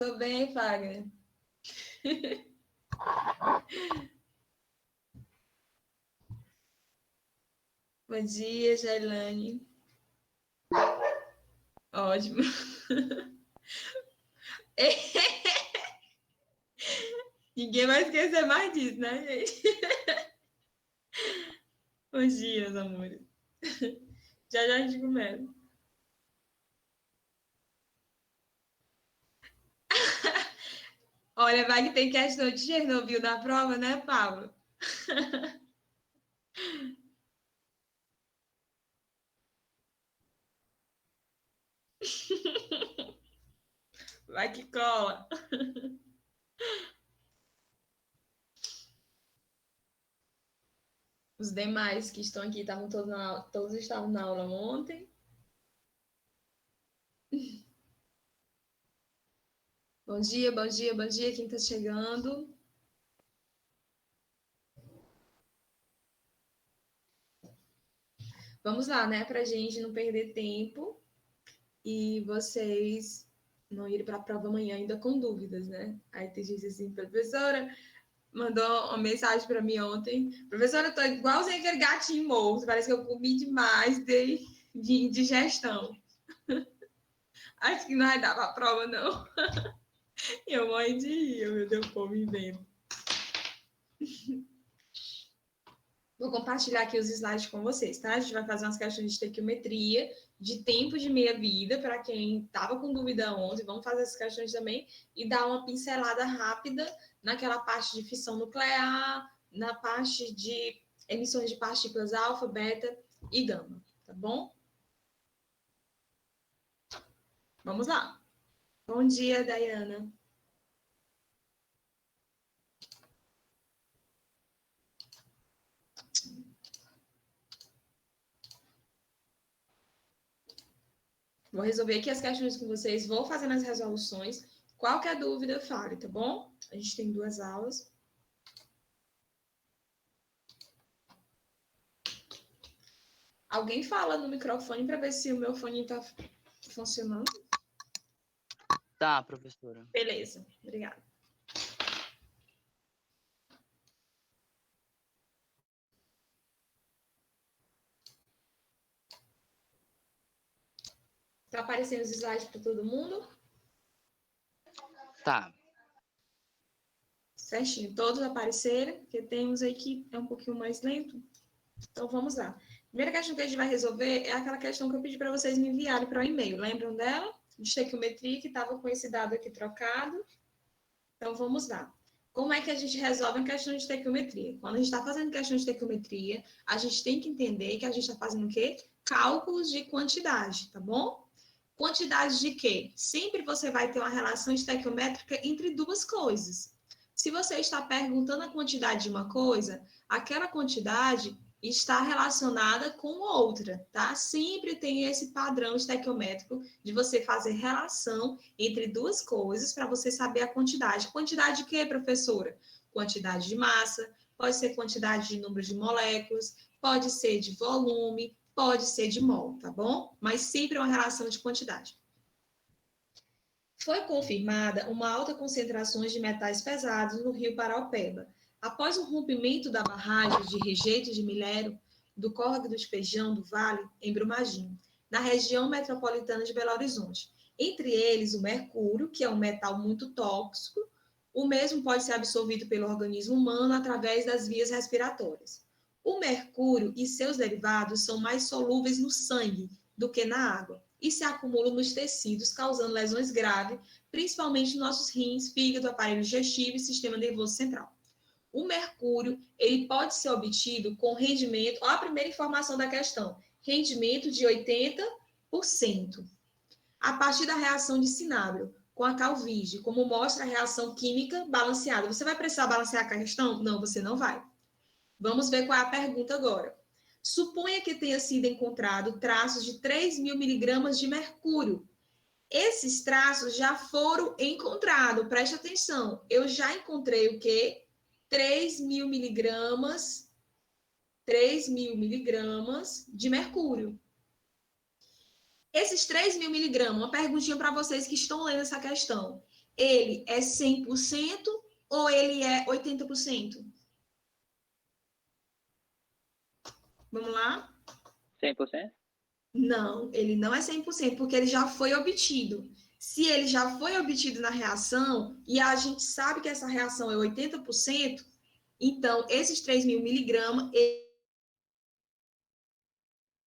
Tô bem, Fagner. Bom dia, Jailane. Ótimo. Ninguém vai esquecer mais disso, né, gente? Bom dia, meus amores. Já já a gente começa. Olha, vai que tem questão de Chernobyl na prova, né, Pablo? Vai que cola. Os demais que estão aqui estavam todos estavam na aula ontem. Bom dia, bom dia, bom dia, quem está chegando. Vamos lá, né, para a gente não perder tempo e vocês não irem para a prova amanhã ainda com dúvidas, né? Aí tem gente assim, professora, mandou uma mensagem para mim ontem. Professora, eu tô igualzinho aquele gatinho morto, parece que eu comi demais de indigestão. Acho que não vai dar para a prova, não. Eu morri de rir, meu Deus, o povo inventa. Vou compartilhar aqui os slides com vocês, tá? A gente vai fazer umas questões de estequiometria, de tempo de meia-vida, para quem estava com dúvida ontem, vamos fazer essas questões também, e dar uma pincelada rápida naquela parte de fissão nuclear, na parte de emissões de partículas alfa, beta e gama, tá bom? Vamos lá. Bom dia, Dayana. Vou resolver aqui as questões com vocês, vou fazendo as resoluções. Qualquer dúvida, fale, tá bom? A gente tem 2 aulas. Alguém fala no microfone para ver se o meu fone está funcionando? Tá, professora. Beleza, obrigada. Tá aparecendo os slides para todo mundo? Tá. Certinho, todos apareceram, porque temos aí que é um pouquinho mais lento. Então, vamos lá. Primeira questão que a gente vai resolver é aquela questão que eu pedi para vocês me enviarem para o e-mail. Lembram dela? De estequiometria, que estava com esse dado aqui trocado. Então, vamos lá. Como é que a gente resolve a questão de estequiometria? Quando a gente está fazendo questão de estequiometria, a gente tem que entender que a gente está fazendo o quê? Cálculos de quantidade, tá bom? Quantidade de quê? Sempre você vai ter uma relação estequiométrica entre duas coisas. Se você está perguntando a quantidade de uma coisa, aquela quantidade está relacionada com outra, tá? Sempre tem esse padrão estequiométrico de você fazer relação entre duas coisas para você saber a quantidade. Quantidade de quê, professora? Quantidade de massa, pode ser quantidade de número de moléculas, pode ser de volume, pode ser de mol, tá bom? Mas sempre é uma relação de quantidade. Foi confirmada uma alta concentração de metais pesados no rio Paraopeba. Após o rompimento da barragem de rejeito de minério do córrego do Espejão do Vale, em Brumadinho, na região metropolitana de Belo Horizonte. Entre eles, o mercúrio, que é um metal muito tóxico, o mesmo pode ser absorvido pelo organismo humano através das vias respiratórias. O mercúrio e seus derivados são mais solúveis no sangue do que na água e se acumulam nos tecidos, causando lesões graves, principalmente nos nossos rins, fígado, aparelho digestivo e sistema nervoso central. O mercúrio, ele pode ser obtido com rendimento, olha a primeira informação da questão, rendimento de 80%, a partir da reação de Cinábrio com a Calvige, como mostra a reação química balanceada. Você vai precisar balancear a questão? Não, você não vai. Vamos ver qual é a pergunta agora. Suponha que tenha sido encontrado traços de 3.000 miligramas de mercúrio. Esses traços já foram encontrados, preste atenção. Eu já encontrei o quê? 3.000 miligramas de mercúrio. Esses 3.000 miligramas, uma perguntinha para vocês que estão lendo essa questão. ele é 100% ou ele é 80%? Vamos lá? 100%? Não, ele não é 100%, porque ele já foi obtido. Se ele já foi obtido na reação, e a gente sabe que essa reação é 80%, então, esses 3.000 miligramas,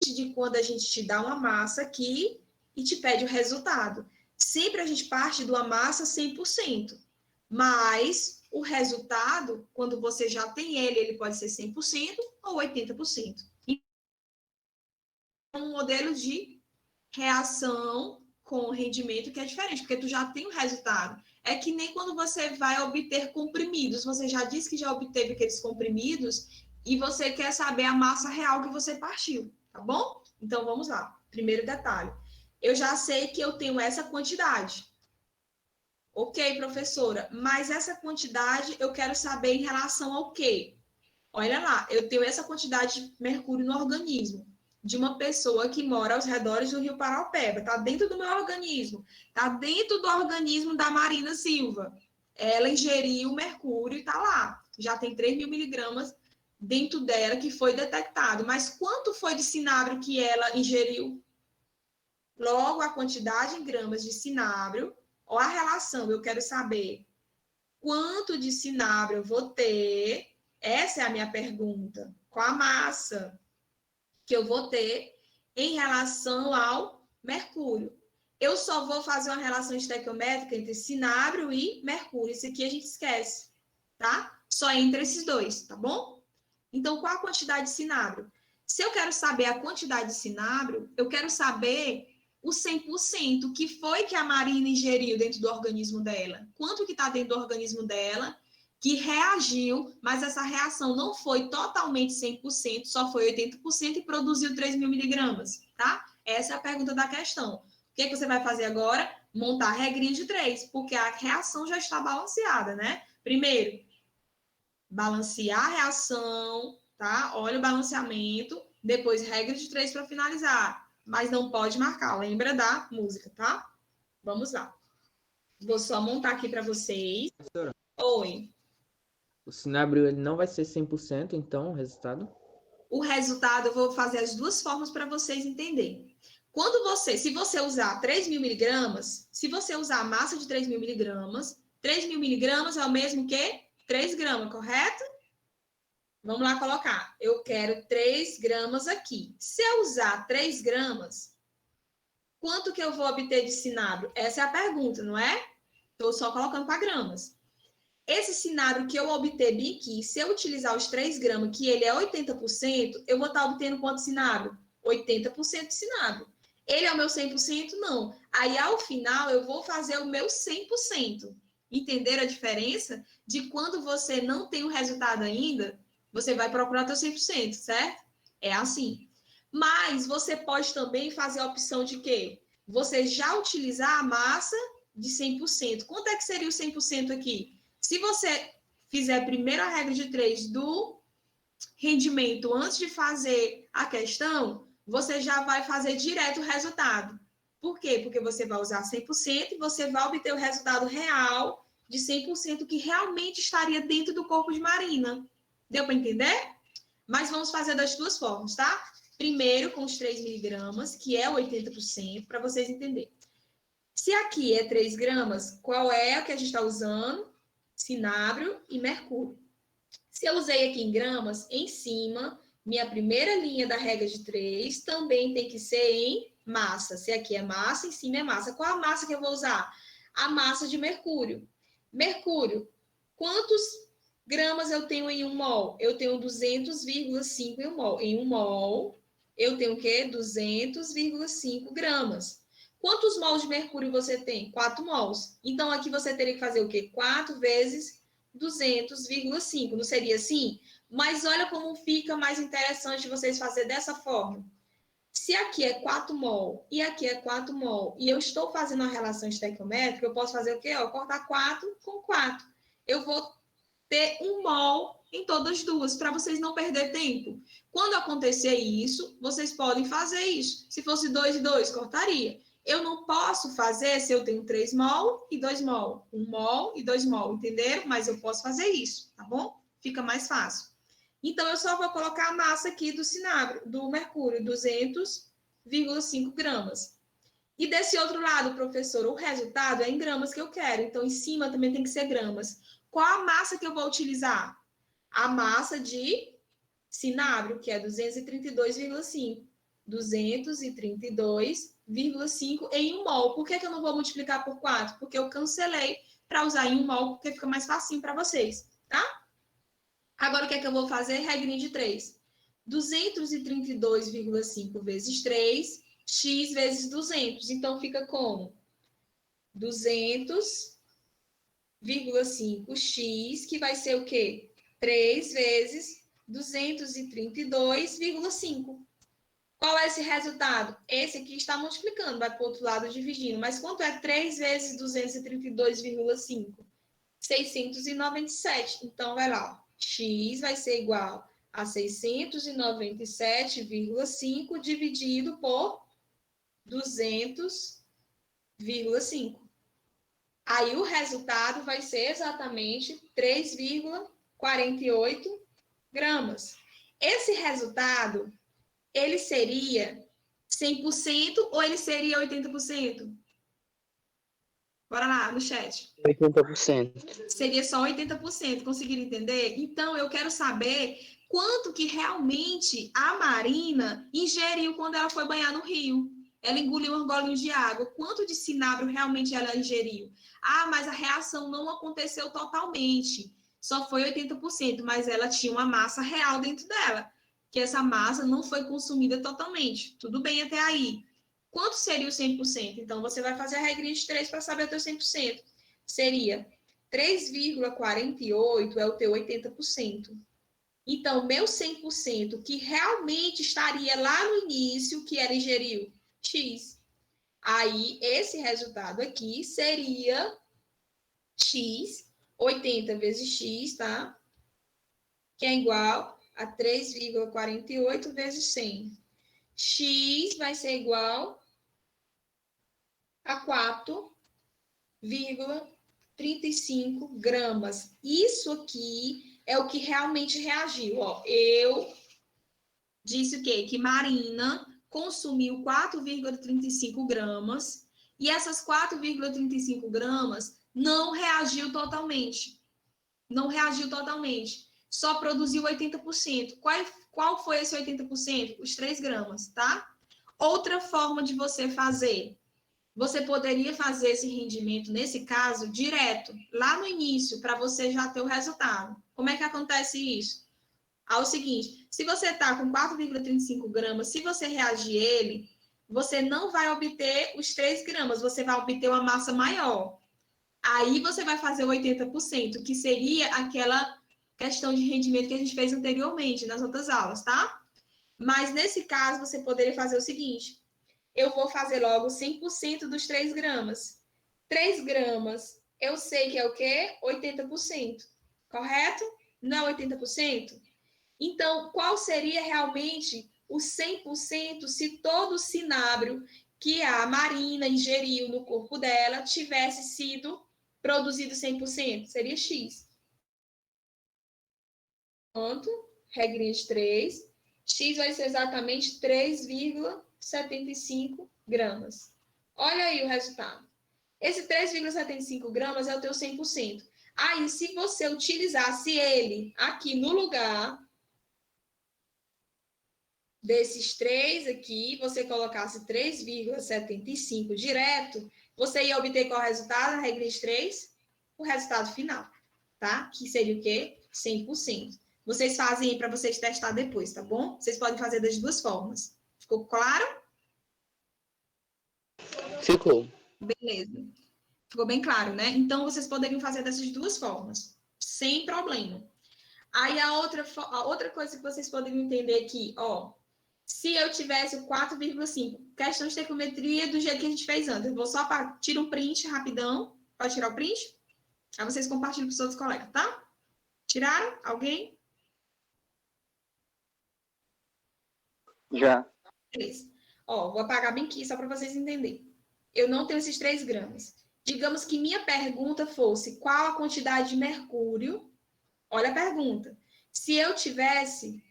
de quando a gente te dá uma massa aqui e te pede o resultado. Sempre a gente parte de uma massa 100%, mas o resultado, quando você já tem ele pode ser 100% ou 80%. É um modelo de reação com rendimento que é diferente, porque tu já tem o resultado. É que nem quando você vai obter comprimidos, você já disse que já obteve aqueles comprimidos e você quer saber a massa real que você partiu, tá bom? Então vamos lá. Primeiro detalhe. Eu já sei que eu tenho essa quantidade. Ok, professora, mas essa quantidade eu quero saber em relação ao quê? Olha lá, eu tenho essa quantidade de mercúrio no organismo de uma pessoa que mora aos redores do Rio Paraopeba. Está dentro do meu organismo. Está dentro do organismo da Marina Silva. Ela ingeriu mercúrio e está lá. Já tem 3.000 miligramas dentro dela que foi detectado. Mas quanto foi de cinábrio que ela ingeriu? Logo, a quantidade em gramas de cinábrio, ou a relação, eu quero saber quanto de cinábrio eu vou ter. Essa é a minha pergunta. Qual a massa que eu vou ter em relação ao mercúrio? Eu só vou fazer uma relação estequiométrica entre cinábrio e mercúrio. Isso aqui a gente esquece, tá? Só entre esses dois, tá bom? Então, qual a quantidade de cinábrio? Se eu quero saber a quantidade de cinábrio, eu quero saber o 100% que foi que a Marina ingeriu dentro do organismo dela. Quanto que está dentro do organismo dela que reagiu, mas essa reação não foi totalmente 100%, só foi 80% e produziu 3.000 miligramas, tá? Essa é a pergunta da questão. O que você vai fazer agora? Montar a regrinha de 3, porque a reação já está balanceada, né? Primeiro, balancear a reação, tá? Olha o balanceamento, depois regra de 3 para finalizar, mas não pode marcar, lembra da música, tá? Vamos lá. Vou só montar aqui para vocês. Professora, Oi. o cinábrio ele não vai ser 100%, então, o resultado? O resultado, eu vou fazer as duas formas para vocês entenderem. Se você usar 3.000 miligramas, se você usar a massa de 3.000 miligramas, 3.000 miligramas é o mesmo que 3 gramas, correto? Vamos lá colocar. Eu quero 3 gramas aqui. Se eu usar 3 gramas, quanto que eu vou obter de cinábrio? Essa é a pergunta, não é? Estou só colocando para gramas. Esse cinábrio que eu obtive aqui, se eu utilizar os 3 gramas, que ele é 80%, eu vou estar obtendo quanto cinábrio? 80% de cinábrio. Ele é o meu 100%? Não. Aí, ao final, eu vou fazer o meu 100%. Entenderam a diferença? De quando você não tem o resultado ainda, você vai procurar teu 100%, certo? É assim. Mas você pode também fazer a opção de quê? Você já utilizar a massa de 100%. Quanto é que seria o 100% aqui? Se você fizer primeiro a regra de 3 do rendimento antes de fazer a questão, você já vai fazer direto o resultado. Por quê? Porque você vai usar 100% e você vai obter o resultado real de 100% que realmente estaria dentro do corpo de Marina. Deu para entender? Mas vamos fazer das duas formas, tá? Primeiro com os 3 miligramas, que é 80%, para vocês entenderem. Se aqui é 3 gramas, qual é a que a gente está usando? Cinábrio e mercúrio. Se eu usei aqui em gramas, em cima, minha primeira linha da regra de 3 também tem que ser em massa. Se aqui é massa, em cima é massa. Qual a massa que eu vou usar? A massa de mercúrio. Mercúrio, quantos gramas eu tenho em 1 mol? Eu tenho 200,5 em 1 mol. Em 1 mol, eu tenho o quê? 200,5 gramas. Quantos mols de mercúrio você tem? 4 mols. Então, aqui você teria que fazer o quê? 4 vezes 200,5. Não seria assim? Mas olha como fica mais interessante vocês fazerem dessa forma. Se aqui é 4 mol e aqui é 4 mol e eu estou fazendo uma relação estequiométrica, eu posso fazer o quê? Cortar 4 com 4. Eu vou ter 1 mol em todas as duas, para vocês não perder tempo. Quando acontecer isso, vocês podem fazer isso. Se fosse 2 e 2, cortaria. Eu não posso fazer se eu tenho 3 mol e 2 mol, 1 mol e 2 mol, entenderam? Mas eu posso fazer isso, tá bom? Fica mais fácil. Então, eu só vou colocar a massa aqui do cinábrio, do mercúrio, 200,5 gramas. E desse outro lado, professor, o resultado é em gramas que eu quero. Então, em cima também tem que ser gramas. Qual a massa que eu vou utilizar? A massa de cinábrio, que é 232,5. 232,5 em 1 mol. Por que eu não vou multiplicar por 4? Porque eu cancelei para usar em 1 mol, porque fica mais facinho para vocês, tá? Agora, o que eu vou fazer? Regrinha de 3. 232,5 vezes 3, x vezes 200. Então, fica como? 200,5x, que vai ser o quê? 3 vezes 232,5. Qual é esse resultado? Esse aqui está multiplicando, vai para o outro lado dividindo. Mas quanto é 3 vezes 232,5? 697. Então, vai lá. X vai ser igual a 697,5 dividido por 200,5. Aí, o resultado vai ser exatamente 3,48 gramas. Esse resultado, ele seria 100% ou ele seria 80%? Bora lá, no chat. 80%. Seria só 80%, conseguiram entender? Então, eu quero saber quanto que realmente a Marina ingeriu quando ela foi banhar no rio. Ela engoliu um golinho de água. Quanto de cinábrio realmente ela ingeriu? Ah, mas a reação não aconteceu totalmente. Só foi 80%, mas ela tinha uma massa real dentro dela. Que essa massa não foi consumida totalmente. Tudo bem até aí. Quanto seria o 100%? Então, você vai fazer a regrinha de 3 para saber o teu 100%. Seria 3,48 é o teu 80%. Então, meu 100%, que realmente estaria lá no início, que ela ingeriu X. Aí, esse resultado aqui seria X, 80 vezes X, tá? Que é igual a 3,48 vezes 100. X vai ser igual a 4,35 gramas. Isso aqui é o que realmente reagiu. Ó, eu disse o quê? Que Marina consumiu 4,35 gramas e essas 4,35 gramas não reagiu totalmente. Não reagiu totalmente. Só produziu 80%. Qual foi esse 80%? Os 3 gramas, tá? Outra forma de você fazer. Você poderia fazer esse rendimento, nesse caso, direto, lá no início, para você já ter o resultado. Como é que acontece isso? É o seguinte, se você está com 4,35 gramas, se você reagir ele, você não vai obter os 3 gramas, você vai obter uma massa maior. Aí você vai fazer o 80%, que seria aquela questão de rendimento que a gente fez anteriormente, nas outras aulas, tá? Mas nesse caso, você poderia fazer o seguinte, eu vou fazer logo 100% dos 3 gramas. 3 gramas, eu sei que é o quê? 80%, correto? Não é 80%? Então, qual seria realmente o 100% se todo o cinábrio que a Marina ingeriu no corpo dela tivesse sido produzido 100%? Seria X. Quanto? Regrinha de 3. X vai ser exatamente 3,75 gramas. Olha aí o resultado. Esse 3,75 gramas é o teu 100%. Aí, se você utilizasse ele aqui no lugar desses 3 aqui, você colocasse 3,75 direto, você ia obter qual resultado? A regra de 3? O resultado final, tá? Que seria o quê? 100%. Vocês fazem para vocês testar depois, tá bom? Vocês podem fazer das duas formas. Ficou claro? Ficou. Beleza. Ficou bem claro, né? Então, vocês poderiam fazer dessas duas formas, sem problema. Aí, a outra coisa que vocês poderiam entender aqui, ó, se eu tivesse o 4,5, questão de estequiometria do jeito que a gente fez antes. Eu vou só tirar um print rapidão. Pode tirar o print? Aí vocês compartilham com os outros colegas, tá? Tiraram? Alguém? Já. Beleza. Ó, vou apagar bem aqui só para vocês entenderem. eu não tenho esses 3 gramas. Digamos que minha pergunta fosse qual a quantidade de mercúrio. Olha a pergunta. Se eu tivesse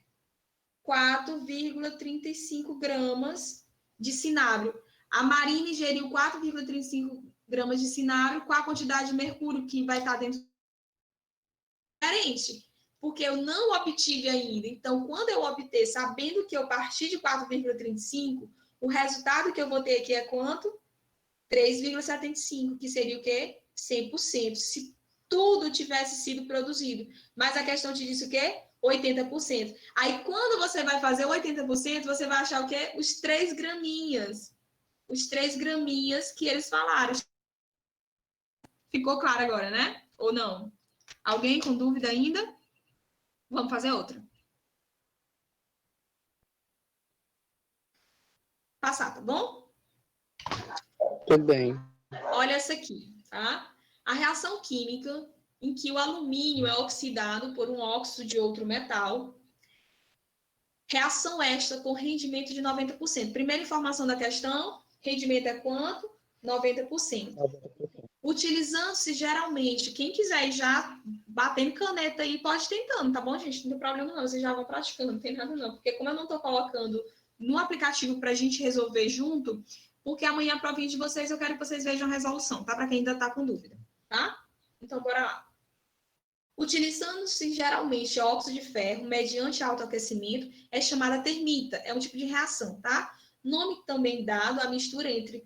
4,35 gramas de cinábrio, a Marina ingeriu 4,35 gramas de cinábrio, qual a quantidade de mercúrio que vai estar dentro? Diferente, porque eu não obtive ainda. Então, quando eu obter, sabendo que eu parti de 4,35, o resultado que eu vou ter aqui é quanto? 3,75, que seria o quê? 100%, se tudo tivesse sido produzido. Mas a questão te disse o quê? 80%. Aí, quando você vai fazer 80%, você vai achar o quê? Os 3 graminhas. Os 3 graminhas que eles falaram. Ficou claro agora, né? Ou não? Alguém com dúvida ainda? Vamos fazer outra. Passar, tá bom? Tudo bem. Olha essa aqui, tá? A reação química em que o alumínio é oxidado por um óxido de outro metal. Reação esta com rendimento de 90%. Primeira informação da questão, rendimento é quanto? 90%. Utilizando-se geralmente, quem quiser ir já batendo caneta aí, pode ir tentando, tá bom, gente? Não tem problema não, vocês já vão praticando, não tem nada não. Porque como eu não tô colocando no aplicativo pra gente resolver junto, porque amanhã a provinha de vocês, eu quero que vocês vejam a resolução, tá? Para quem ainda tá com dúvida, tá? Então, bora lá. Utilizando-se geralmente óxido de ferro mediante alto aquecimento, é chamada termita, é um tipo de reação, tá? Nome também dado à mistura entre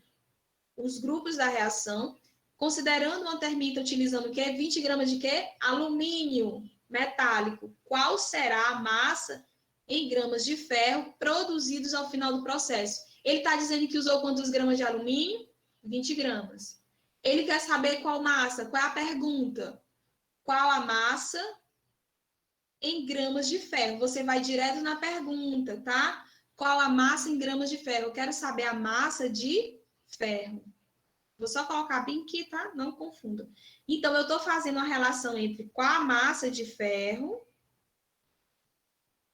os grupos da reação, considerando uma termita utilizando o quê? 20 gramas de quê? Alumínio metálico. Qual será a massa em gramas de ferro produzidos ao final do processo? Ele está dizendo que usou quantos gramas de alumínio? 20 gramas. Ele quer saber qual massa? Qual é a pergunta? Qual a massa em gramas de ferro? Você vai direto na pergunta, tá? Qual a massa em gramas de ferro? Eu quero saber a massa de ferro. Vou só colocar bem aqui, tá? Não confunda. Então, eu estou fazendo uma relação entre qual a massa de ferro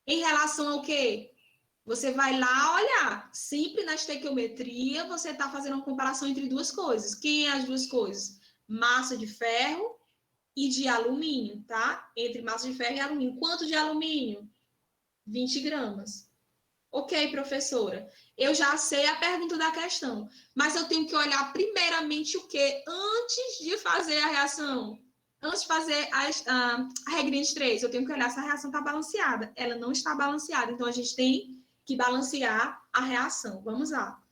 em relação ao quê? Você vai lá olhar. Sempre na estequiometria, você está fazendo uma comparação entre duas coisas. Quem é as duas coisas? Massa de ferro e de alumínio, tá? Entre massa de ferro e alumínio. Quanto de alumínio? 20 gramas. Ok, professora. Eu já sei a pergunta da questão, mas eu tenho que olhar primeiramente o quê? Antes de fazer a reação. Antes de fazer a regrinha de 3, eu tenho que olhar se a reação está balanceada. Ela não está balanceada, então a gente tem que balancear a reação. Vamos lá.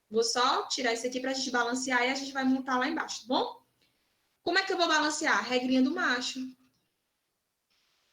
Vou só tirar isso aqui para a gente balancear e a gente vai montar lá embaixo, tá bom? Como é que eu vou balancear? Regrinha do macho.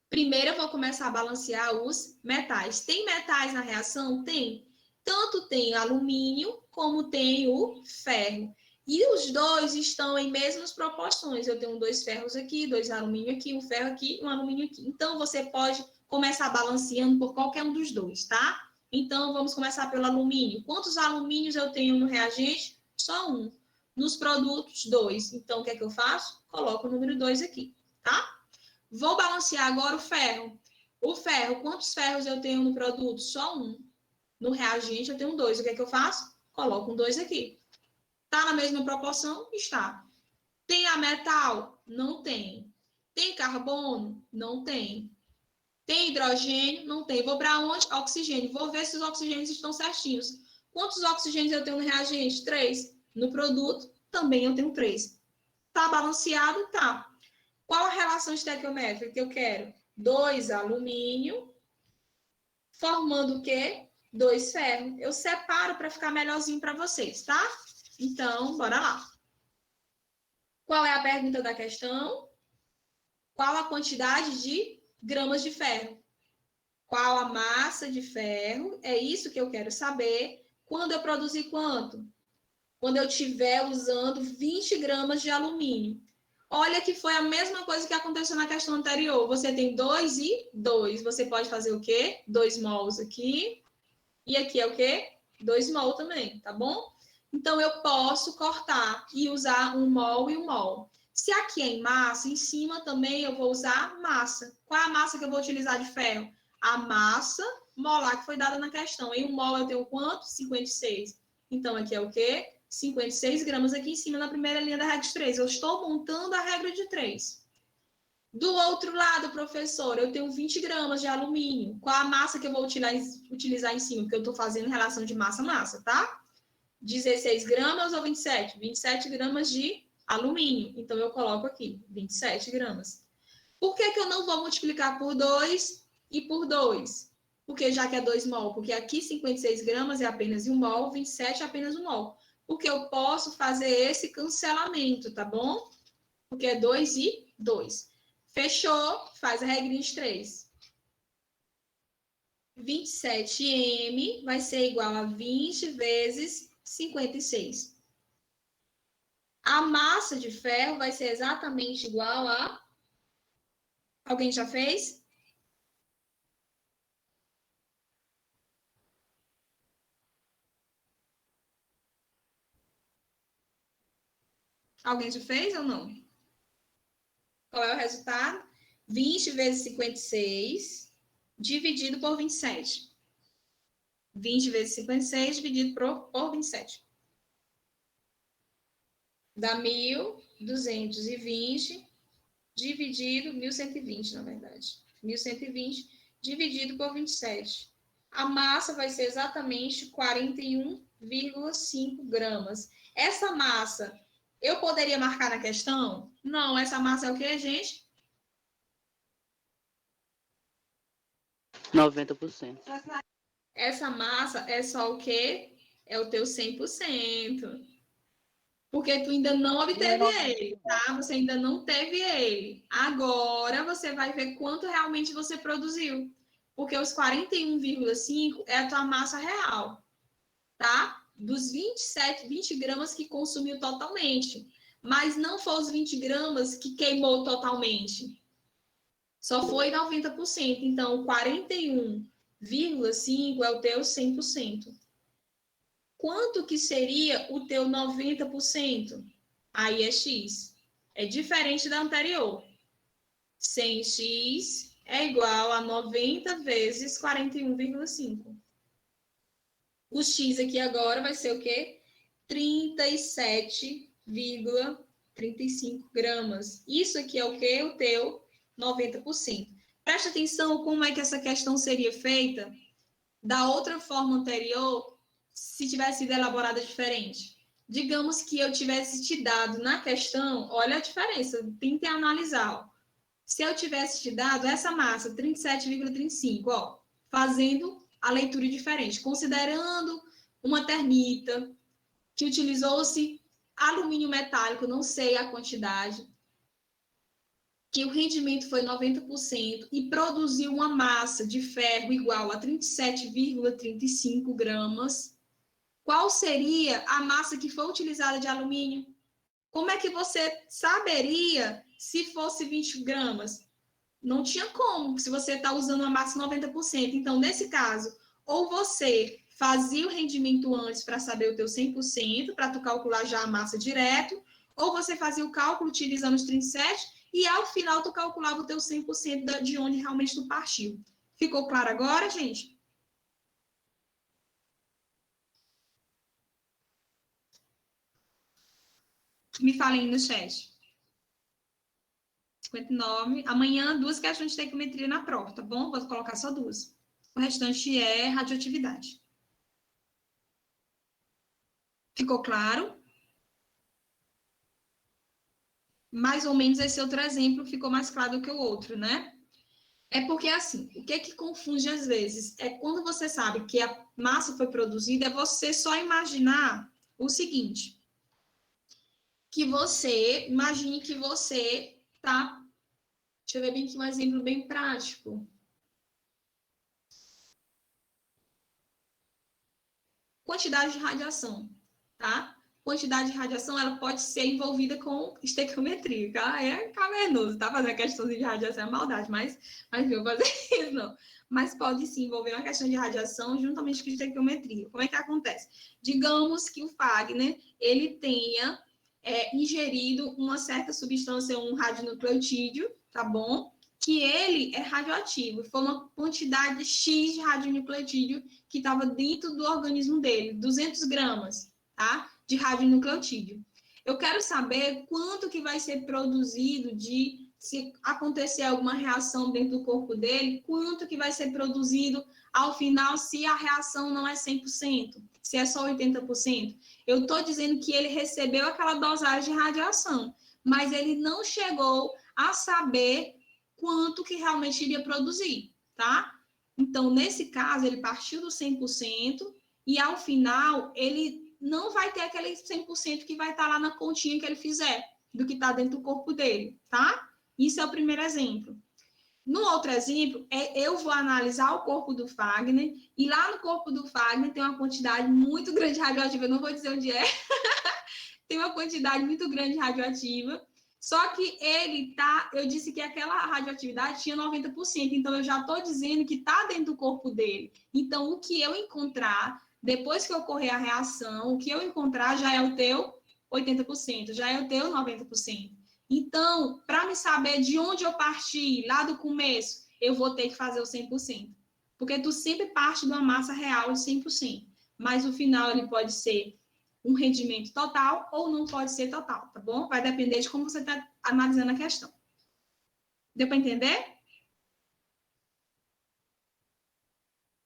Primeiro eu vou começar a balancear os metais. Tem metais na reação? Tem. Tanto tem alumínio como tem o ferro. E os dois estão em mesmas proporções. Eu tenho 2 ferros aqui, 2 alumínio aqui, um ferro aqui e um alumínio aqui. Então, você pode começar balanceando por qualquer um dos dois, tá? Então, vamos começar pelo alumínio. Quantos alumínios eu tenho no reagente? Só um. Nos produtos, 2. Então, o que é que eu faço? Coloco o número 2 aqui, tá? Vou balancear agora o ferro. O ferro, quantos ferros eu tenho no produto? Só um. No reagente eu tenho 2. O que é que eu faço? Coloco um 2 aqui. Está na mesma proporção? Está. Tem a metal? Não tem. Tem carbono? Não tem. Tem hidrogênio? Não tem. Vou para onde? Oxigênio. Vou ver se os oxigênios estão certinhos. Quantos oxigênios eu tenho no reagente? 3. No produto, também eu tenho 3. Está balanceado? Tá. Qual a relação estequiométrica que eu quero? 2 alumínio, formando o quê? 2 ferro. Eu separo para ficar melhorzinho para vocês, tá? Então, bora lá. Qual é a pergunta da questão? Qual a quantidade de gramas de ferro? Qual a massa de ferro? É isso que eu quero saber. Quando eu produzir quanto? Quando eu estiver usando 20 gramas de alumínio. Olha que foi a mesma coisa que aconteceu na questão anterior. Você tem 2 e 2. Você pode fazer o quê? 2 mols aqui. E aqui é o quê? 2 mol também, tá bom? Então, eu posso cortar e usar 1 mol e 1 mol. Se aqui é em massa, em cima também eu vou usar massa. Qual é a massa que eu vou utilizar de ferro? A massa molar que foi dada na questão. Em 1 mol eu tenho quanto? 56. Então, aqui é o quê? 56 gramas aqui em cima na primeira linha da regra de 3. Eu estou montando a regra de 3. Do outro lado, professor, eu tenho 20 gramas de alumínio. Qual a massa que eu vou utilizar em cima? Porque eu estou fazendo relação de massa-massa, tá? 16 gramas ou 27? 27 gramas de alumínio. Então, eu coloco aqui 27 gramas. Por que eu não vou multiplicar por 2 e por 2? Porque já que é 2 mol, porque aqui 56 gramas é apenas 1 mol, 27 é apenas 1 mol. Porque eu posso fazer esse cancelamento, tá bom? Porque é 2 e 2. Fechou? Faz a regrinha de 3. 27m vai ser igual a 20 vezes 56. A massa de ferro vai ser exatamente igual a... Alguém já fez? Alguém já fez ou não? Qual é o resultado? 20 vezes 56 dividido por 27. 20 vezes 56 dividido por 27. Dá 1.220 dividido, 1.120, na verdade. 1.120 dividido por 27. A massa vai ser exatamente 41,5 gramas. Essa massa, eu poderia marcar na questão? Não, essa massa é o que, gente? 90%. Essa massa é só o quê? É o teu 100%. Porque tu ainda não obteve ele, tá? Você ainda não teve ele. Agora você vai ver quanto realmente você produziu. Porque os 41,5 é a tua massa real, tá? Dos 20 gramas que consumiu totalmente. Mas não foram os 20 gramas que queimou totalmente. Só foi 90%. Então, 41,5 é o teu 100%. Quanto que seria o teu 90%? Aí é X. É diferente da anterior. 100x é igual a 90 vezes 41,5. O X aqui agora vai ser o quê? 37,35 gramas. Isso aqui é o quê? O teu 90%. Presta atenção como é que essa questão seria feita da outra forma anterior, se tivesse sido elaborada diferente. Digamos que eu tivesse te dado na questão, olha a diferença, tentem analisar. Ó. Se eu tivesse te dado essa massa, 37,35, ó, fazendo a leitura diferente, considerando uma termita que utilizou-se alumínio metálico, não sei a quantidade, que o rendimento foi 90% e produziu uma massa de ferro igual a 37,35 gramas, qual seria a massa que foi utilizada de alumínio? Como é que você saberia se fosse 20 gramas? Não tinha como, se você está usando uma massa 90%. Então, nesse caso, ou você fazia o rendimento antes para saber o teu 100%, para tu calcular já a massa direto, ou você fazia o cálculo utilizando os 37 e ao final tu calculava o teu 100% de onde realmente tu partiu. Ficou claro agora, gente? Me falem no chat. 59. Amanhã, 2 questões de estequiometria na prova, tá bom? Vou colocar só 2. O restante é radioatividade. Ficou claro? Mais ou menos esse outro exemplo ficou mais claro do que o outro, né? É porque, assim, o que é que confunde às vezes? É quando você sabe que a massa foi produzida, é você só imaginar o seguinte. Imagine que você tá... Deixa eu ver bem aqui um exemplo bem prático. Quantidade de radiação, tá? Quantidade de radiação, ela pode ser envolvida com estequiometria, tá? É cavernoso, tá? Fazer a questão de radiação é maldade, mas não vou fazer isso, não. Mas pode sim envolver uma questão de radiação juntamente com estequiometria. Como é que acontece? Digamos que o Fagner, ele tenha ingerido uma certa substância, um radionucleotídeo, tá bom? Que ele é radioativo, foi uma quantidade X de radionucleotídeo que estava dentro do organismo dele, 200 gramas, tá? de radionucleotídeo. Eu quero saber quanto que vai ser produzido se acontecer alguma reação dentro do corpo dele, quanto que vai ser produzido ao final se a reação não é 100%, se é só 80%. Eu estou dizendo que ele recebeu aquela dosagem de radiação, mas ele não chegou a saber quanto que realmente iria produzir, tá? Então, nesse caso, ele partiu do 100% e, ao final, ele não vai ter aquele 100% que vai estar lá na continha que ele fizer, do que está dentro do corpo dele, tá? Isso é o primeiro exemplo. No outro exemplo, eu vou analisar o corpo do Fagner, e lá no corpo do Fagner tem uma quantidade muito grande de radioativa, eu não vou dizer onde é, tem uma quantidade muito grande de radioativa, só que eu disse que aquela radioatividade tinha 90%, então eu já estou dizendo que está dentro do corpo dele. Então, o que eu encontrar, depois que ocorrer a reação, o que eu encontrar já é o teu 80%, já é o teu 90%. Então, para me saber de onde eu parti, lá do começo, eu vou ter que fazer o 100%. Porque tu sempre parte de uma massa real de 100%. Mas o final, ele pode ser um rendimento total ou não pode ser total, tá bom? Vai depender de como você está analisando a questão. Deu para entender?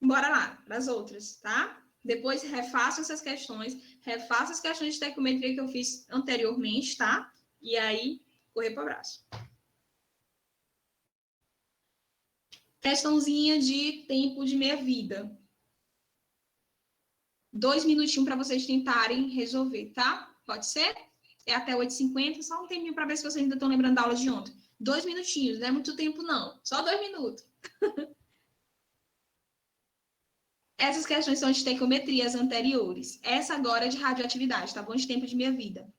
Bora lá, para as outras, tá? Depois refaço essas questões, refaço as questões de estequiometria que eu fiz anteriormente, tá? E aí, correr para o abraço. Questãozinha de tempo de meia-vida. 2 minutinhos para vocês tentarem resolver, tá? Pode ser? É até 8h50, só um tempinho para ver se vocês ainda estão lembrando da aula de ontem. 2 minutinhos, não é muito tempo, não. Só 2 minutos. Essas questões são de estequiometrias anteriores. Essa agora é de radioatividade, tá bom? De tempo de meia-vida.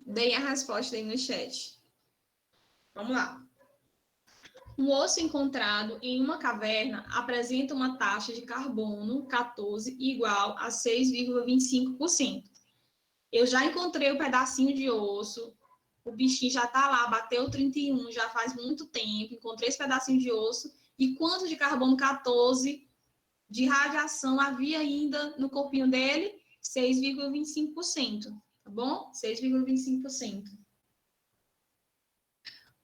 Deem a resposta aí no chat. Vamos lá. Um osso encontrado em uma caverna apresenta uma taxa de carbono 14 igual a 6,25%. Eu já encontrei o pedacinho de osso, o bichinho já está lá, bateu 31, já faz muito tempo, encontrei esse pedacinho de osso, e quanto de carbono 14 de radiação havia ainda no corpinho dele? 6,25%, tá bom? 6,25%.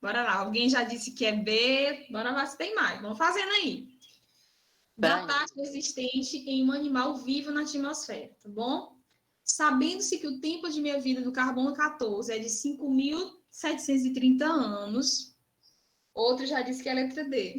Bora lá, alguém já disse que é B, bora lá se tem mais, vamos fazendo aí. Da taxa existente em um animal vivo na atmosfera, tá bom? Sabendo-se que o tempo de meia-vida do carbono 14 é de 5.730 anos, outro já disse que é a letra D.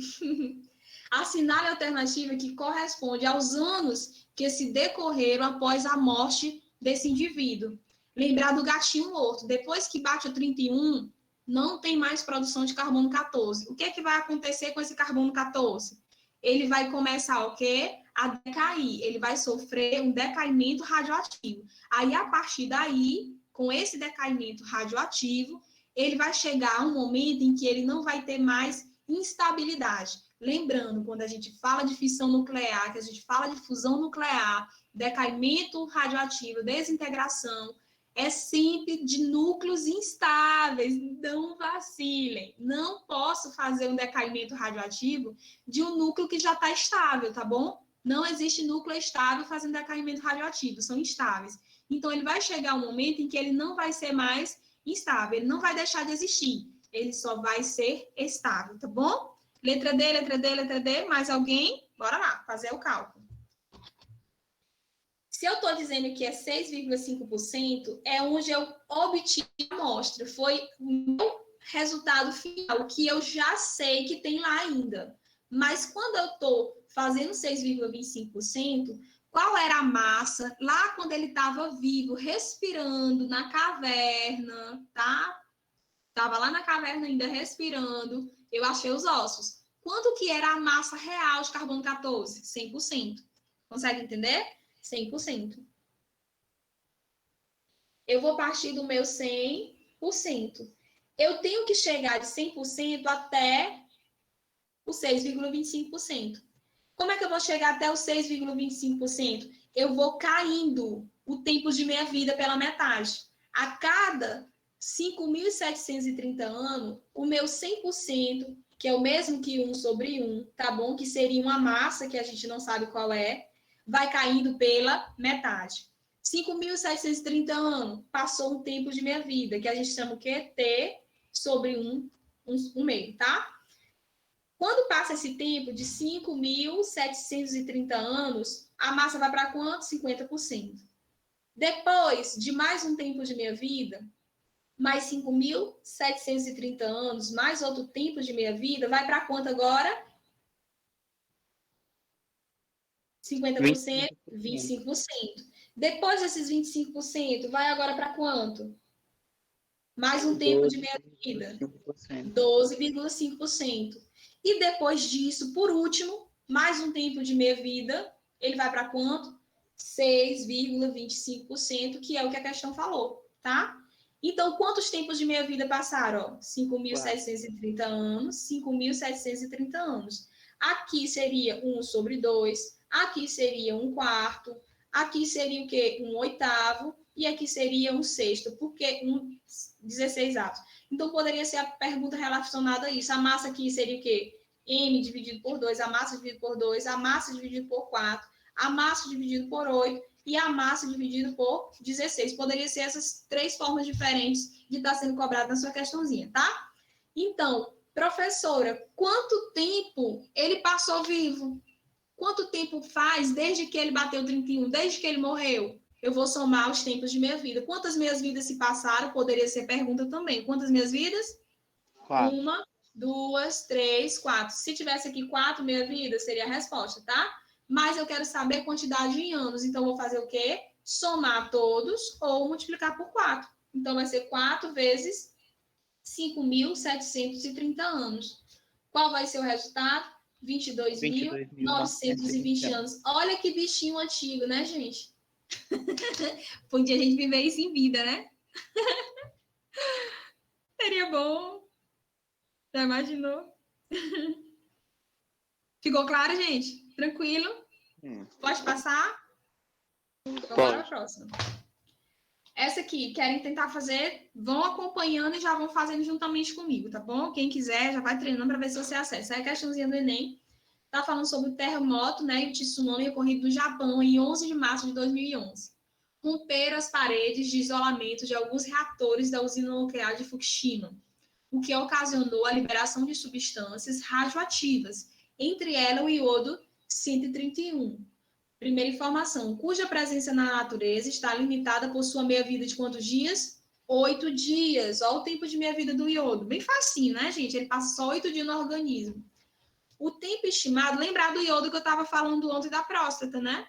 Assinale a alternativa que corresponde aos anos que se decorreram após a morte desse indivíduo. Lembrar do gatinho morto, depois que bate o 31, não tem mais produção de carbono 14. O que é que vai acontecer com esse carbono 14? Ele vai começar o quê? A decair. Ele vai sofrer um decaimento radioativo. Aí, a partir daí, com esse decaimento radioativo, ele vai chegar a um momento em que ele não vai ter mais instabilidade. Lembrando, quando a gente fala de fissão nuclear, que a gente fala de fusão nuclear, decaimento radioativo, desintegração, é sempre de núcleos instáveis, não vacilem. Não posso fazer um decaimento radioativo de um núcleo que já está estável, tá bom? Não existe núcleo estável fazendo decaimento radioativo, são instáveis. Então, ele vai chegar um momento em que ele não vai ser mais instável, ele não vai deixar de existir, ele só vai ser estável, tá bom? Letra D, letra D, letra D, mais alguém? Bora lá, fazer o cálculo. Se eu estou dizendo que é 6,5%, é onde eu obtive a amostra. Foi o meu resultado final, que eu já sei que tem lá ainda. Mas quando eu estou fazendo 6,25%, qual era a massa lá quando ele estava vivo, respirando na caverna, tá? Estava lá na caverna ainda respirando, eu achei os ossos. Quanto que era a massa real de carbono 14? 100%. Consegue entender? 100%. Eu vou partir do meu 100%. Eu tenho que chegar de 100% até o 6,25%. Como é que eu vou chegar até o 6,25%? Eu vou caindo o tempo de meia-vida pela metade. A cada 5.730 anos, o meu 100%, que é o mesmo que 1 sobre 1, tá bom? Que seria uma massa que a gente não sabe qual é, vai caindo pela metade. 5.730 anos, passou um tempo de minha vida, que a gente chama o quê? T sobre 1 meio, tá? Quando passa esse tempo de 5.730 anos, a massa vai para quanto? 50%. Depois de mais um tempo de minha vida, mais 5.730 anos, mais outro tempo de minha vida, vai para quanto agora? 50%, 25%. Depois desses 25%, vai agora para quanto? Mais um tempo de minha vida, 12,5%. E depois disso, por último, mais um tempo de minha vida, ele vai para quanto? 6,25%, que é o que a questão falou, tá? Então, quantos tempos de minha vida passaram? 5.730 anos, 5.730 anos. Aqui seria 1 sobre 2, aqui seria 1/4, aqui seria o quê? 1/8, e aqui seria 1/6, porque 16 avos. Então, poderia ser a pergunta relacionada a isso. A massa aqui seria o quê? M dividido por 2, a massa dividido por 2, a massa dividido por 4, a massa dividido por 8 e a massa dividido por 16. Poderia ser essas 3 formas diferentes de estar sendo cobrado na sua questãozinha, tá? Então, professora, quanto tempo ele passou vivo? Quanto tempo faz desde que ele bateu 31, desde que ele morreu? Eu vou somar os tempos de minha vida. Quantas minhas vidas se passaram? Poderia ser pergunta também. Quantas minhas vidas? 4. 1, 2, 3, 4. Se tivesse aqui 4 minha vida, seria a resposta, tá? Mas eu quero saber a quantidade em anos. Então, vou fazer o quê? Somar todos ou multiplicar por 4. Então, vai ser 4 vezes 5.730 anos. Qual vai ser o resultado? 22.920 anos. Olha que bichinho antigo, né, gente? Podia a gente viver isso em vida, né? Seria bom. Já imaginou? Ficou claro, gente? Tranquilo? Pode passar? Então, bora a próxima. Essa aqui, querem tentar fazer, vão acompanhando e já vão fazendo juntamente comigo, tá bom? Quem quiser, já vai treinando para ver se você acerta. Essa é a questãozinha do Enem. Tá falando sobre o terremoto, né, e o tsunami ocorrido no Japão em 11 de março de 2011. Romperam as paredes de isolamento de alguns reatores da usina nuclear de Fukushima, o que ocasionou a liberação de substâncias radioativas, entre elas o iodo 131. Primeira informação, cuja presença na natureza está limitada por sua meia-vida de quantos dias? 8 dias. Olha o tempo de meia-vida do iodo. Bem facinho, né, gente? Ele passa só 8 dias no organismo. O tempo estimado, lembrar do iodo que eu estava falando ontem da próstata, né?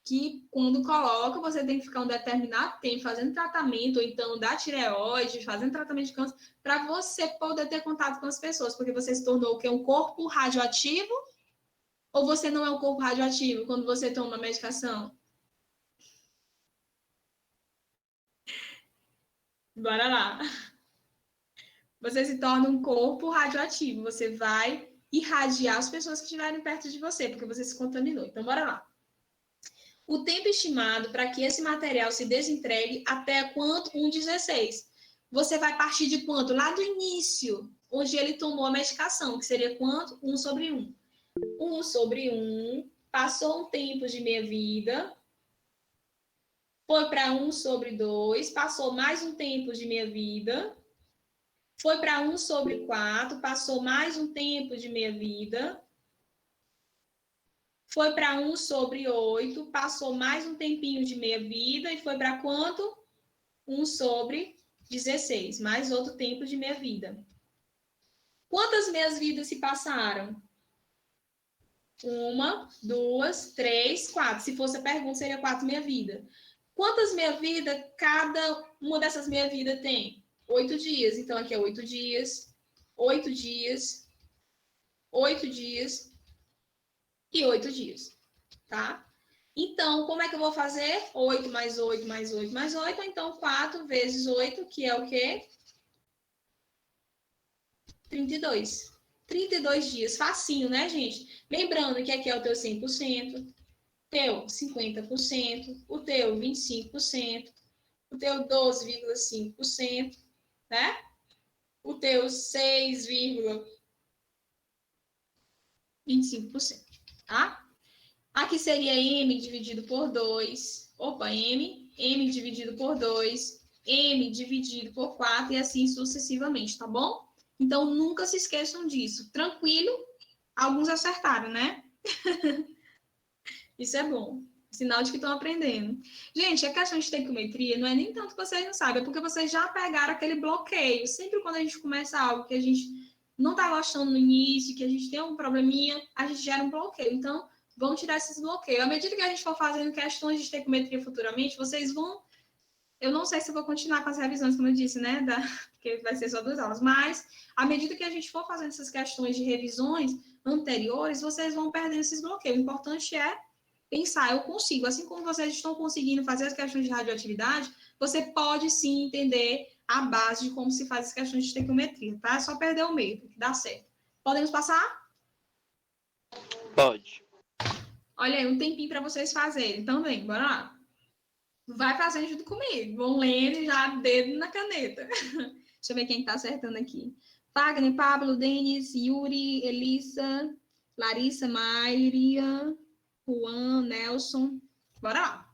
Que quando coloca, você tem que ficar um determinado tempo fazendo tratamento, ou então da tireoide, fazendo tratamento de câncer, para você poder ter contato com as pessoas, porque você se tornou o quê? Um corpo radioativo? Ou você não é um corpo radioativo quando você toma uma medicação? Bora lá. Você se torna um corpo radioativo. Você vai irradiar as pessoas que estiverem perto de você, porque você se contaminou. Então, bora lá. O tempo estimado para que esse material se desentregue até quanto? 1,16. Você vai partir de quanto? Lá do início, onde ele tomou a medicação, que seria quanto? 1 sobre 1. 1 sobre 1, passou um tempo de meia vida, foi para 1 sobre 2, passou mais um tempo de meia vida, foi para 1 sobre 4, passou mais um tempo de meia vida, foi para 1 sobre 8, passou mais um tempinho de meia vida e foi para quanto? 1 sobre 16, mais outro tempo de meia vida. Quantas meias vidas se passaram? 1, 2, 3, 4. Se fosse a pergunta, seria 4 meia-vida. Quantas meia-vida cada uma dessas meia-vida tem? 8 dias. Então, aqui é 8 dias, 8 dias, 8 dias e 8 dias, tá? Então, como é que eu vou fazer? 8 mais 8 mais 8 mais 8. Então, 4 vezes 8, que é o quê? 32. 32 dias. Facinho, né, gente? Lembrando que aqui é o teu 100%, teu 50%, o teu 25%, o teu 12,5%, né? O teu 6,25%, tá? Aqui seria M dividido por 2. Opa, M dividido por 2, M dividido por 4 e assim sucessivamente, tá bom? Então, nunca se esqueçam disso. Tranquilo? Alguns acertaram, né? Isso é bom. Sinal de que estão aprendendo. Gente, a questão de estequiometria não é nem tanto que vocês não sabem, é porque vocês já pegaram aquele bloqueio. Sempre quando a gente começa algo que a gente não está gostando no início, que a gente tem um probleminha, a gente gera um bloqueio. Então, vamos tirar esses bloqueios. À medida que a gente for fazendo questões de estequiometria futuramente, vocês vão... Eu não sei se eu vou continuar com as revisões, como eu disse, né? Porque vai ser só 2 aulas. Mas, à medida que a gente for fazendo essas questões de revisões anteriores, vocês vão perdendo esses bloqueios. O importante é pensar, eu consigo. Assim como vocês estão conseguindo fazer as questões de radioatividade, você pode sim entender a base de como se faz as questões de estequiometria, tá? É só perder o medo, que dá certo. Podemos passar? Pode. Olha aí, um tempinho para vocês fazerem também. Bora lá. Vai fazendo junto comigo. Vão lendo já dedo na caneta. Deixa eu ver quem está acertando aqui. Wagner, Pablo, Denis, Yuri, Elissa, Larissa, Maíria, Juan, Nelson. Bora lá.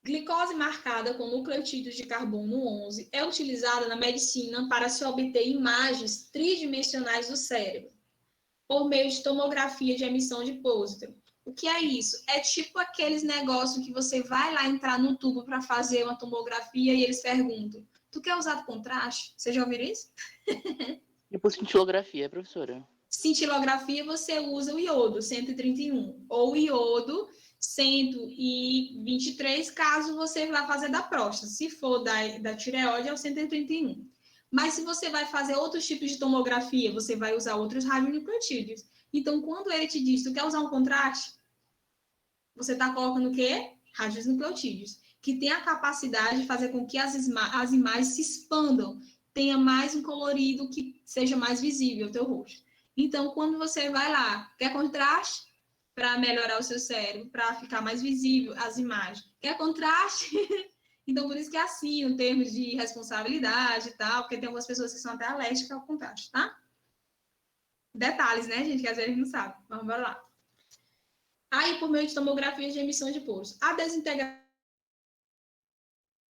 Glicose marcada com nucleotídeos de carbono 11 é utilizada na medicina para se obter imagens tridimensionais do cérebro, por meio de tomografia de emissão de pósitron. O que é isso? É tipo aqueles negócios que você vai lá entrar no tubo para fazer uma tomografia e eles perguntam: tu quer usar contraste? Você já ouviu isso? E por cintilografia, professora? Cintilografia você usa o iodo 131 ou o iodo 123, caso você vá fazer da próstata. Se for da tireoide, é o 131. Mas se você vai fazer outros tipos de tomografia, você vai usar outros radionucleotídeos. Então, quando ele te diz, tu quer usar um contraste? Você está colocando o quê? Radionucleotídeos, que tem a capacidade de fazer com que as imagens se expandam, tenha mais um colorido que seja mais visível o teu rosto. Então, quando você vai lá, quer contraste? Para melhorar o seu cérebro, para ficar mais visível as imagens. Quer contraste? Então, por isso que é assim, em termos de responsabilidade e tal, porque tem algumas pessoas que são até alérgicas ao contraste, tá? Detalhes, né, gente, que às vezes não sabe. Vamos lá. Aí, por meio de tomografia de emissão de poros. A desintegração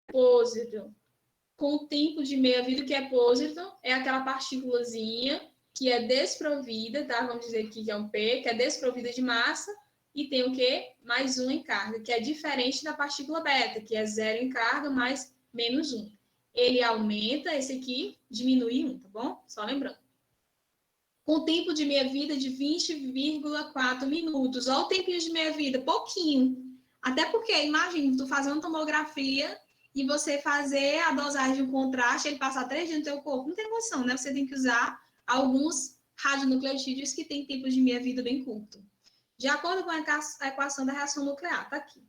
pósitron com o tempo de meia-vida, que é pósitron, é aquela partículazinha que é desprovida, tá? Vamos dizer aqui que é um P, que é desprovida de massa, e tem o quê? Mais 1 em carga, que é diferente da partícula beta, que é 0 em carga, mais menos 1. Ele aumenta, esse aqui diminui 1, tá bom? Só lembrando. Com tempo de meia-vida de 20,4 minutos. Olha o tempinho de meia-vida, pouquinho. Até porque, imagina, tu fazer uma tomografia e você fazer a dosagem de um contraste, ele passar 3 dias no teu corpo, não tem condição, né? Você tem que usar alguns radionucleotídeos que têm tempo de meia-vida bem curto. De acordo com a equação da reação nuclear, tá aqui.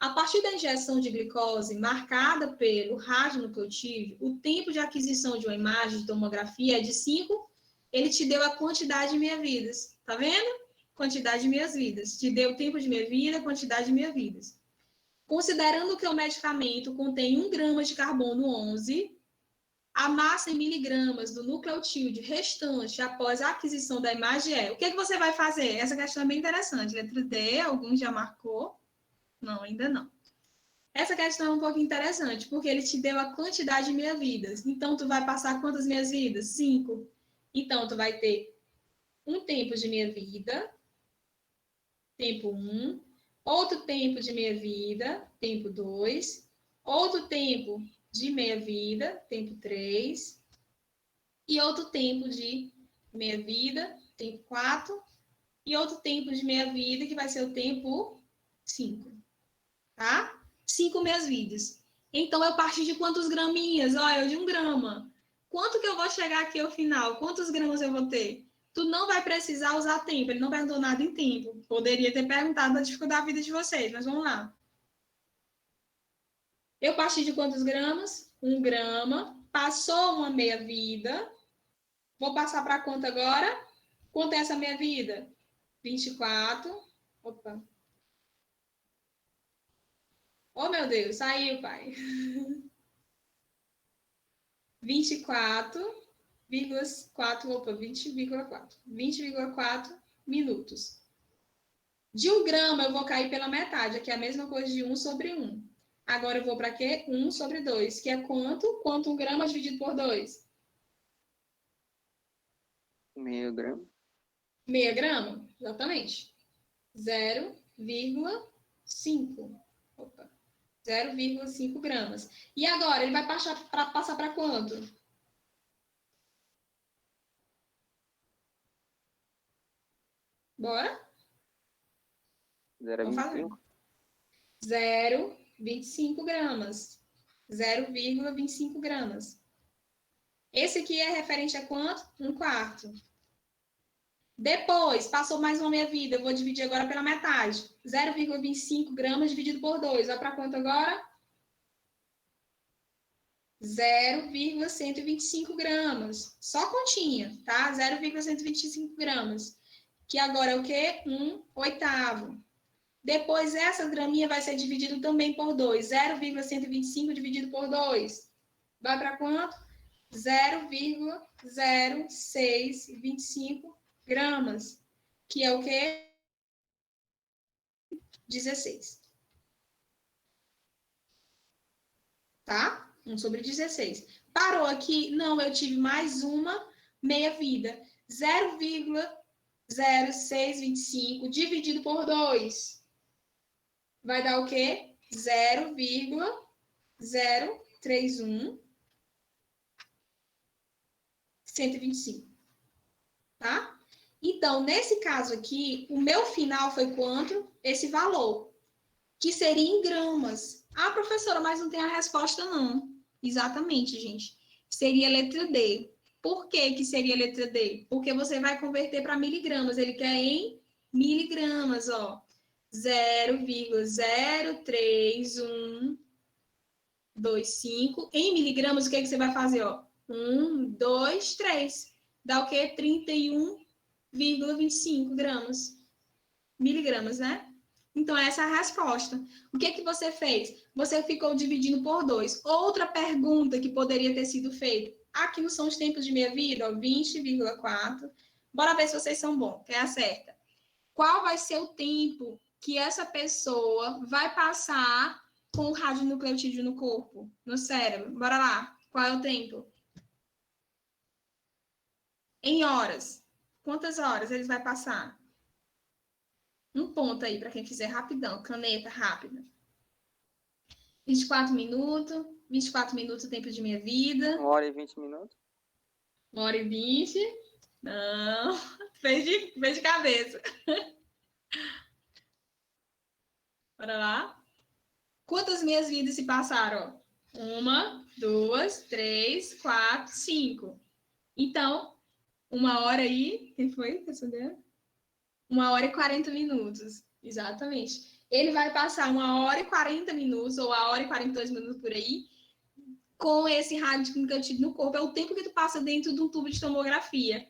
A partir da injeção de glicose marcada pelo radionucleotídeo, o tempo de aquisição de uma imagem de tomografia é de 5. Ele te deu a quantidade de meia-vidas. Tá vendo? Quantidade de meia-vidas. Te deu o tempo de meia-vida, quantidade de meia-vidas. Considerando que o medicamento contém 1 grama de carbono 11, a massa em miligramas do nucleotídeo restante após a aquisição da imagem é... O que você vai fazer? Essa questão é bem interessante. Letra D, alguns já marcou. Não, ainda não. Essa questão é um pouco interessante, porque ele te deu a quantidade de meia-vidas. Então, tu vai passar quantas meia-vidas? 5. Então, tu vai ter um tempo de meia-vida, tempo 1, outro tempo de meia-vida, tempo 2, outro tempo de meia-vida, tempo 3, e outro tempo de meia-vida, tempo 4, e outro tempo de meia-vida, que vai ser o tempo 5, tá? 5 meia-vidas. Então, eu parti de quantos graminhas? Olha, de 1 grama. Quanto que eu vou chegar aqui ao final? Quantos gramas eu vou ter? Tu não vai precisar usar tempo. Ele não perguntou nada em tempo. Poderia ter perguntado a dificuldade da vida de vocês, mas vamos lá. Eu parti de quantos gramas? 1 grama. Passou uma meia-vida. Vou passar para quanto agora? Quanto é essa meia-vida? 24. Opa. Oh, meu Deus, saiu, pai. 20,4 minutos. De 1 grama, eu vou cair pela metade, aqui é a mesma coisa de 1 sobre 1. Agora eu vou para quê? 1 sobre 2, que é quanto? Quanto 1 grama dividido por 2? Meio grama. Meia grama, exatamente. 0,5. Opa. 0,5 gramas. E agora, ele vai passar para quanto? Bora? 0,25. 0,25 gramas. 0,25 gramas. Esse aqui é referente a quanto? 1/4. Depois, passou mais uma meia-vida. Eu vou dividir agora pela metade. 0,25 gramas dividido por 2. Vai para quanto agora? 0,125 gramas. Só continha, tá? 0,125 gramas. Que agora é o quê? 1/8. Depois, essa graminha vai ser dividido também por 2. 0,125 dividido por 2. Vai para quanto? 0,0625 gramas. Que é o quê? 16. Tá? 1 sobre 16. Parou aqui? Não, eu tive mais uma meia-vida. 0,0625 dividido por 2. Vai dar o quê? 0,031 125. Tá? Então, nesse caso aqui, o meu final foi quanto? Esse valor, que seria em gramas. Ah, professora, mas não tem a resposta, não. Exatamente, gente. Seria a letra D. Por que seria a letra D? Porque você vai converter para miligramas. Ele quer em miligramas, ó. 0,03125. Em miligramas, o que você vai fazer, ó? 1, 2, 3. Dá o quê? 31,25 gramas. Miligramas, né? Então, essa é a resposta. O que você fez? Você ficou dividindo por 2. Outra pergunta que poderia ter sido feita. Aqui não são os tempos de meia-vida, 20,4. Bora ver se vocês são bons, que é a certa. Qual vai ser o tempo que essa pessoa vai passar com o radionucleotídeo no corpo, no cérebro? Bora lá. Qual é o tempo? Em horas. Quantas horas eles vai passar? Um ponto aí para quem quiser rapidão, caneta rápida. 24 minutos. 24 minutos, o tempo de minha vida. 1 hora e 20 minutos. 1 hora e 20. Não. Fez de cabeça. Bora lá. Quantas minhas vidas se passaram? 1, 2, 3, 4, 5. Então, 1 hora e... Quem foi? 1 hora e 40 minutos. Exatamente. Ele vai passar 1 hora e 40 minutos, ou 1 hora e 42 minutos por aí, com esse radionucleotídeo no corpo. É o tempo que tu passa dentro de um tubo de tomografia.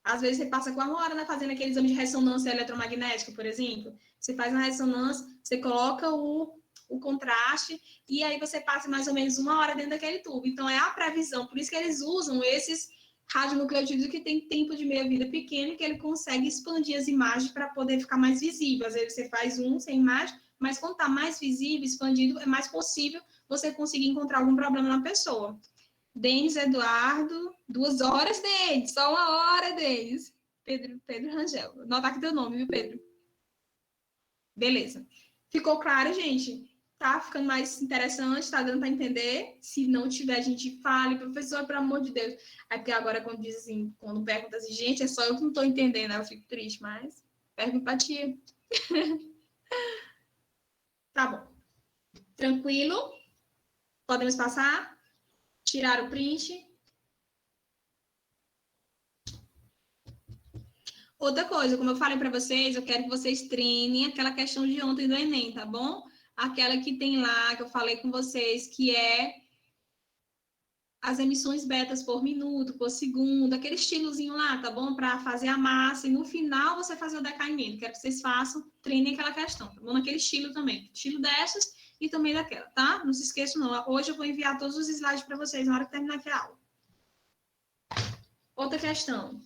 Às vezes você passa 1 hora, né, fazendo aquele exame de ressonância eletromagnética, por exemplo. Você faz uma ressonância, você coloca o contraste, e aí você passa mais ou menos 1 hora dentro daquele tubo. Então, é a previsão. Por isso que eles usam esses radionucleotídeos que tem tempo de meia-vida pequeno, que ele consegue expandir as imagens para poder ficar mais visível. Às vezes você faz um sem imagem, mas quando está mais visível, expandido, é mais possível você conseguir encontrar algum problema na pessoa. Denis Eduardo, 2 horas, Denis, só 1 hora, Denis. Pedro Rangel, nota aqui teu nome, viu, Pedro? Beleza. Ficou claro, gente? Tá ficando mais interessante, tá dando para entender? Se não tiver, a gente fale, professor, pelo amor de Deus. É porque agora, quando diz assim, quando pergunta assim, gente, é só eu que não tô entendendo, eu fico triste, mas pergunta pra tia. Tá bom. Tranquilo? Podemos passar? Tirar o print. Outra coisa, como eu falei para vocês, eu quero que vocês treinem aquela questão de ontem do Enem, tá bom? Aquela que tem lá, que eu falei com vocês, que é as emissões betas por minuto, por segundo, aquele estilozinho lá, tá bom? Para fazer a massa e no final você fazer o decaimento. Quero que vocês façam, treinem aquela questão, tá bom? Naquele estilo também. Estilo dessas e também daquela, tá? Não se esqueçam, não. Hoje eu vou enviar todos os slides para vocês na hora que terminar aqui a aula. Outra questão.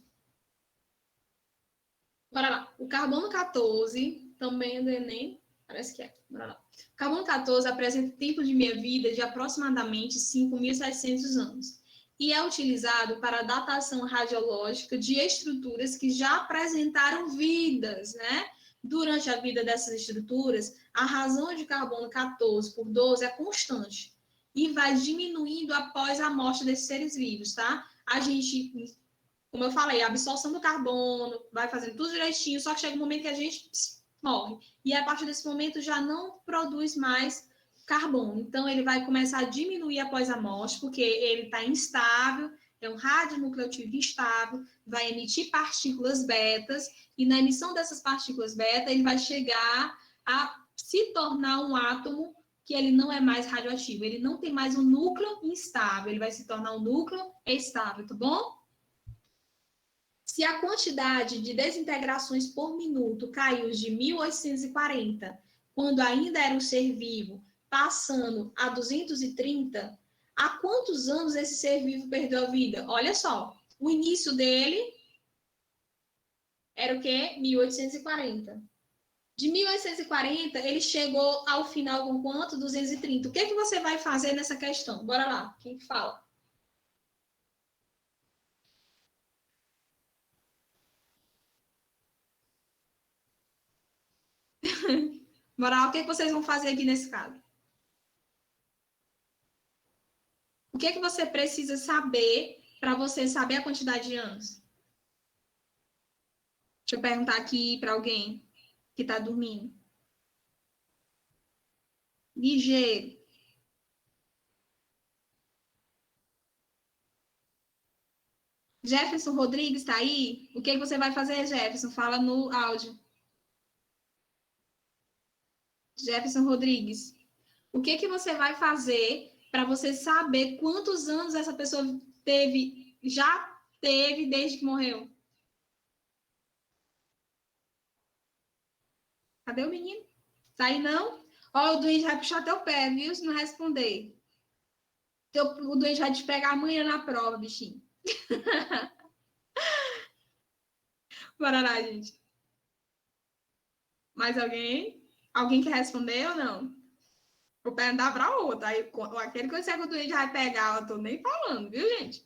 Bora lá. O carbono 14, também é do Enem, parece que é. Bora lá. O carbono 14 apresenta tempo de meia-vida de aproximadamente 5.700 anos e é utilizado para a datação radiológica de estruturas que já apresentaram vidas, né? Durante a vida dessas estruturas, a razão de carbono 14 por 12 é constante e vai diminuindo após a morte desses seres vivos, tá? A gente, como eu falei, a absorção do carbono vai fazendo tudo direitinho, só que chega um momento que a gente morre. E a partir desse momento já não produz mais carbono. Então, ele vai começar a diminuir após a morte, porque ele está instável, é um radionucleotídeo instável, vai emitir partículas betas, e na emissão dessas partículas beta, ele vai chegar a se tornar um átomo que ele não é mais radioativo. Ele não tem mais um núcleo instável, ele vai se tornar um núcleo estável, tá bom? Se a quantidade de desintegrações por minuto caiu de 1840, quando ainda era um ser vivo, passando a 230, há quantos anos esse ser vivo perdeu a vida? Olha só, o início dele era o quê? 1840. De 1840, ele chegou ao final com quanto? 230. O que você vai fazer nessa questão? Bora lá, quem fala? Bora lá, o que vocês vão fazer aqui nesse caso? O que você precisa saber para você saber a quantidade de anos? Deixa eu perguntar aqui para alguém que está dormindo. Ligeiro. Jefferson Rodrigues está aí? O que você vai fazer, Jefferson? Fala no áudio. Jefferson Rodrigues. O que você vai fazer para você saber quantos anos essa pessoa já teve desde que morreu? Cadê o menino? Tá aí não? Ó, o doente vai puxar teu pé, viu? Se não responder. O doente vai te pegar amanhã na prova, bichinho. Bora lá, gente. Mais alguém? Alguém quer responder ou não? Vou perguntar para outra. Aí, aquele que eu sei que o doente vai pegar, eu tô nem falando, viu, gente?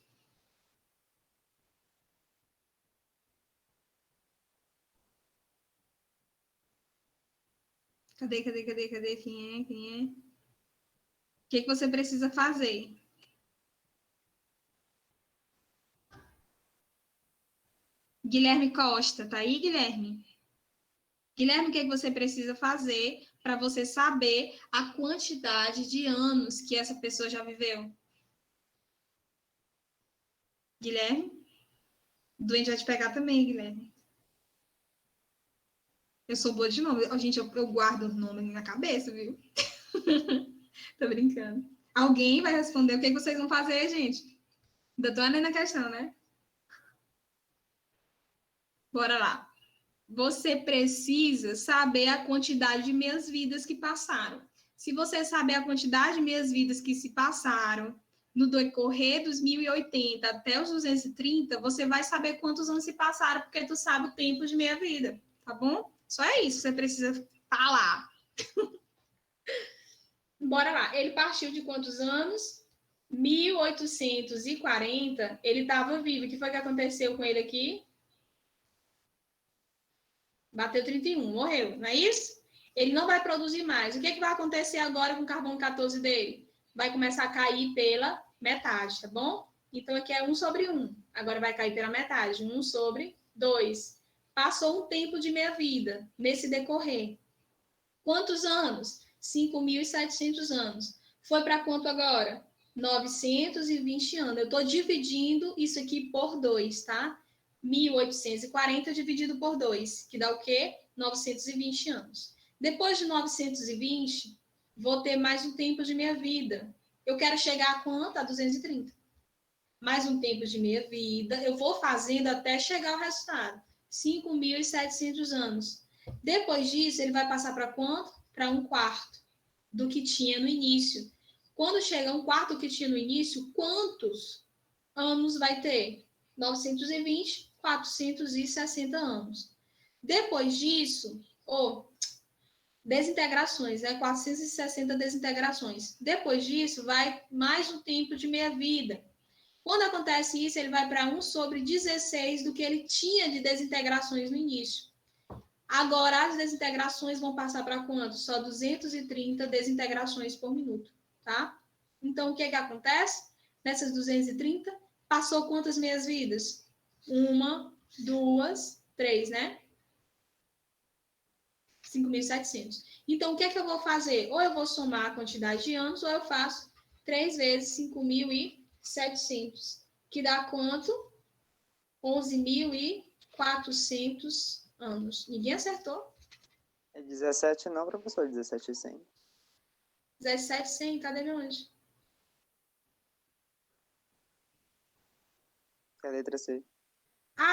Cadê? Quem é? O que você precisa fazer? Guilherme Costa, tá aí, Guilherme? Guilherme, o que você precisa fazer para você saber a quantidade de anos que essa pessoa já viveu? Guilherme? O doente vai te pegar também, Guilherme. Eu sou boa de nome. Gente, eu guardo o nome na cabeça, viu? Tô brincando. Alguém vai responder o que vocês vão fazer, gente? Ainda tô na questão, né? Bora lá. Você precisa saber a quantidade de minhas vidas que passaram. Se você saber a quantidade de minhas vidas que se passaram no decorrer dos 1080 até os 230, você vai saber quantos anos se passaram, porque tu sabe o tempo de minha vida, tá bom? Só é isso, você precisa falar. Bora lá. Ele partiu de quantos anos? 1840, ele estava vivo. O que foi que aconteceu com ele aqui? Bateu 31, morreu, não é isso? Ele não vai produzir mais. O que vai acontecer agora com o carbono 14 dele? Vai começar a cair pela metade, tá bom? Então, aqui é 1 sobre 1. Agora vai cair pela metade. 1 sobre 2. Passou um tempo de minha vida nesse decorrer. Quantos anos? 5.700 anos. Foi para quanto agora? 920 anos. Eu estou dividindo isso aqui por 2, tá? 1840 dividido por 2, que dá o quê? 920 anos. Depois de 920, vou ter mais um tempo de minha vida. Eu quero chegar a quanto? A 230. mais um tempo de meia-vida. Eu vou fazendo até chegar ao resultado. 5.700 anos. Depois disso, ele vai passar para quanto? Para 1/4 do que tinha no início. Quando chega a 1/4 do que tinha no início, quantos anos vai ter? 920, 460 anos. Depois disso, desintegrações, né? 460 desintegrações. Depois disso, vai mais um tempo de meia-vida. Quando acontece isso, ele vai para 1/16 do que ele tinha de desintegrações no início. Agora, as desintegrações vão passar para quanto? Só 230 desintegrações por minuto, tá? Então, o que acontece? Nessas 230, passou quantas meias-vidas? 1, 2, 3, né? 5.700. Então, o que eu vou fazer? Ou eu vou somar a quantidade de anos, ou eu faço 3 vezes 5.700, que dá quanto? 11.400 anos. Ninguém acertou? É 17 não, professor, 17,100. 17.100, cadê meu anjo? É a letra C.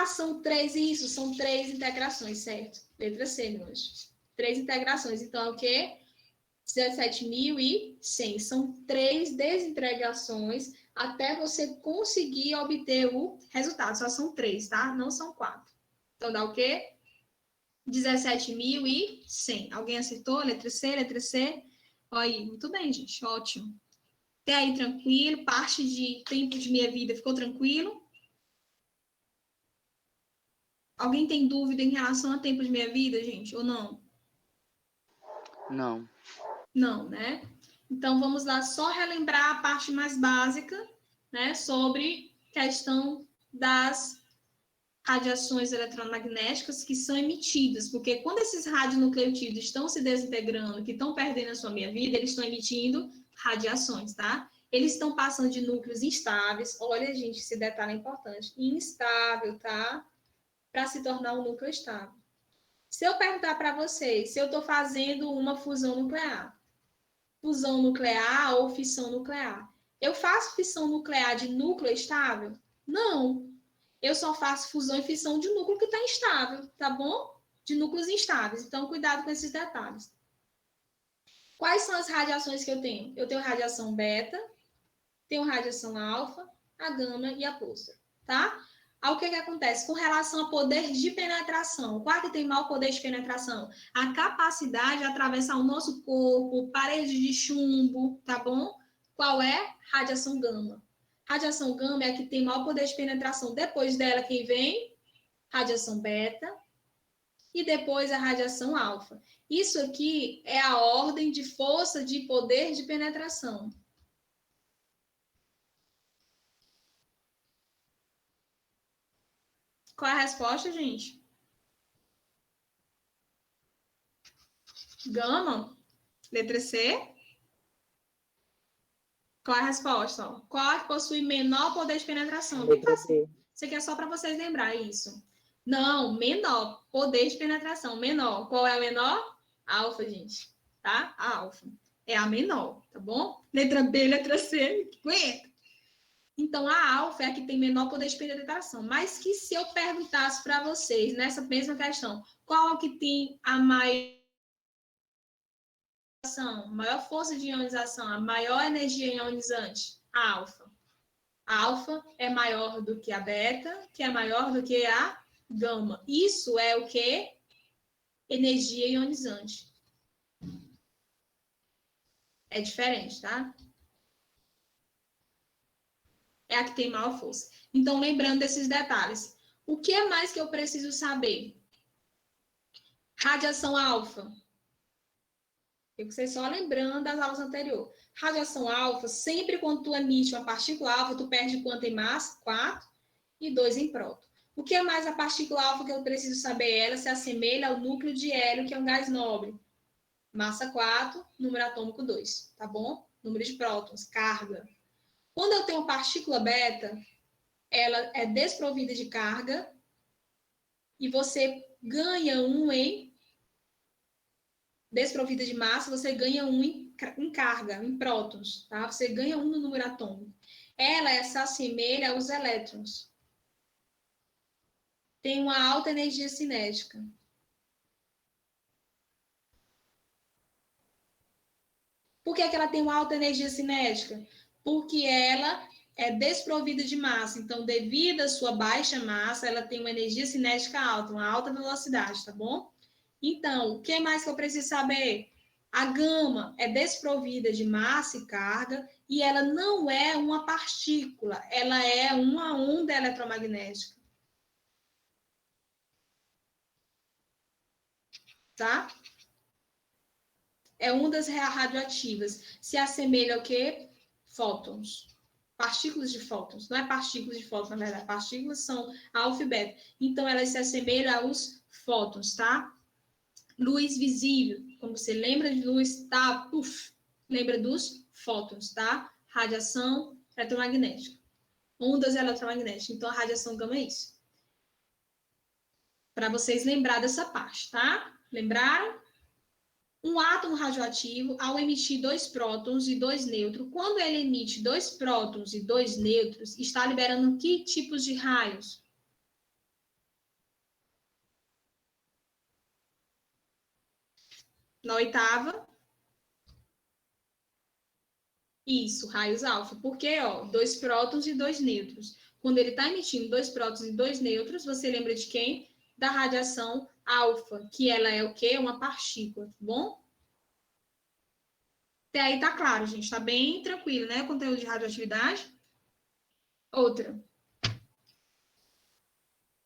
São 3 integrações, certo? Letra C, meu anjo. 3 integrações. Então, é o quê? 17.100. São 3 desintegrações até você conseguir obter o resultado. Só são 3, tá? Não são 4. Então, dá o quê? 17.100. Alguém acertou? Letra C, letra C. Olha aí, muito bem, gente. Ótimo. Até aí, tranquilo. Parte de tempo de minha vida ficou tranquilo? Alguém tem dúvida em relação a tempo de minha vida, gente? Ou não? Não. Não, né? Então, vamos lá só relembrar a parte mais básica, né? Sobre questão das radiações eletromagnéticas que são emitidas, porque quando esses radionucleotídeos estão se desintegrando, que estão perdendo a sua meia-vida, eles estão emitindo radiações, tá? Eles estão passando de núcleos instáveis, olha, gente, esse detalhe é importante, instável, tá? Para se tornar um núcleo estável. Se eu perguntar para vocês se eu estou fazendo uma fusão nuclear ou fissão nuclear, eu faço fissão nuclear de núcleo estável? Não. Eu só faço fusão e fissão de núcleo que está instável, tá bom? De núcleos instáveis. Então, cuidado com esses detalhes. Quais são as radiações que eu tenho? Eu tenho radiação beta, tenho radiação alfa, a gama e a pulsar, tá? Aí, o que acontece? Com relação a poder de penetração, qual que tem maior poder de penetração? A capacidade de atravessar o nosso corpo, parede de chumbo, tá bom? Qual é? Radiação gama. Radiação gama é a que tem maior poder de penetração. Depois dela, quem vem? Radiação beta. E depois a radiação alfa. Isso aqui é a ordem de força de poder de penetração. Qual é a resposta, gente? Gama. Letra C. Qual é a resposta? Qual é que possui menor poder de penetração? Bem fácil. Isso aqui é só para vocês lembrar isso. Não, menor. Poder de penetração, menor. Qual é a menor? Alfa, gente. Tá? A alfa. É a menor, tá bom? Letra B, letra C. Aguenta. Então, a alfa é a que tem menor poder de penetração. Mas que se eu perguntasse para vocês, nessa mesma questão, qual é o que tem a maior força de ionização, a maior energia ionizante? A alfa. A alfa é maior do que a beta, que é maior do que a gama. Isso é o que? Energia ionizante. É diferente, tá? É a que tem maior força. Então, lembrando desses detalhes. O que é mais que eu preciso saber? Radiação alfa. Eu sei só lembrando das aulas anteriores. Radiação alfa, sempre quando tu emite uma partícula alfa, tu perde quanto em massa? 4 e 2 em próton. O que é mais a partícula alfa que eu preciso saber? Ela se assemelha ao núcleo de hélio, que é um gás nobre. Massa 4, número atômico 2, tá bom? Número de prótons, carga. Quando eu tenho partícula beta, ela é desprovida de carga e você ganha um em desprovida de massa, você ganha um em carga, em prótons, tá? Você ganha um no número atômico. Ela se assemelha aos elétrons. Tem uma alta energia cinética. Por que ela tem uma alta energia cinética? Porque ela é desprovida de massa. Então, devido à sua baixa massa, ela tem uma energia cinética alta, uma alta velocidade, tá bom? Então, o que mais que eu preciso saber? A gama é desprovida de massa e carga e ela não é uma partícula, ela é uma onda eletromagnética. Tá? É ondas radioativas. Se assemelha ao quê? Fótons. Partículas de fótons. Não é partículas de fótons, na verdade. Partículas são alfa e beta. Então, elas se assemelham aos fótons, tá? Luz visível. Quando você lembra de luz, tá? Puf, lembra dos fótons, tá? Radiação eletromagnética. Ondas eletromagnéticas. Então, a radiação gama é isso. Para vocês lembrar dessa parte, tá? Lembraram? Um átomo radioativo, ao emitir 2 prótons e 2 nêutrons, quando ele emite 2 prótons e 2 nêutrons, está liberando que tipos de raios? Na oitava. Isso, raios alfa. Porque, 2 prótons e 2 nêutrons. Quando ele está emitindo 2 prótons e 2 nêutrons, você lembra de quem? Da radiação alfa, que ela é o quê? Uma partícula, tá bom? Até aí tá claro, gente. Tá bem tranquilo, né? O conteúdo de radioatividade. Outra.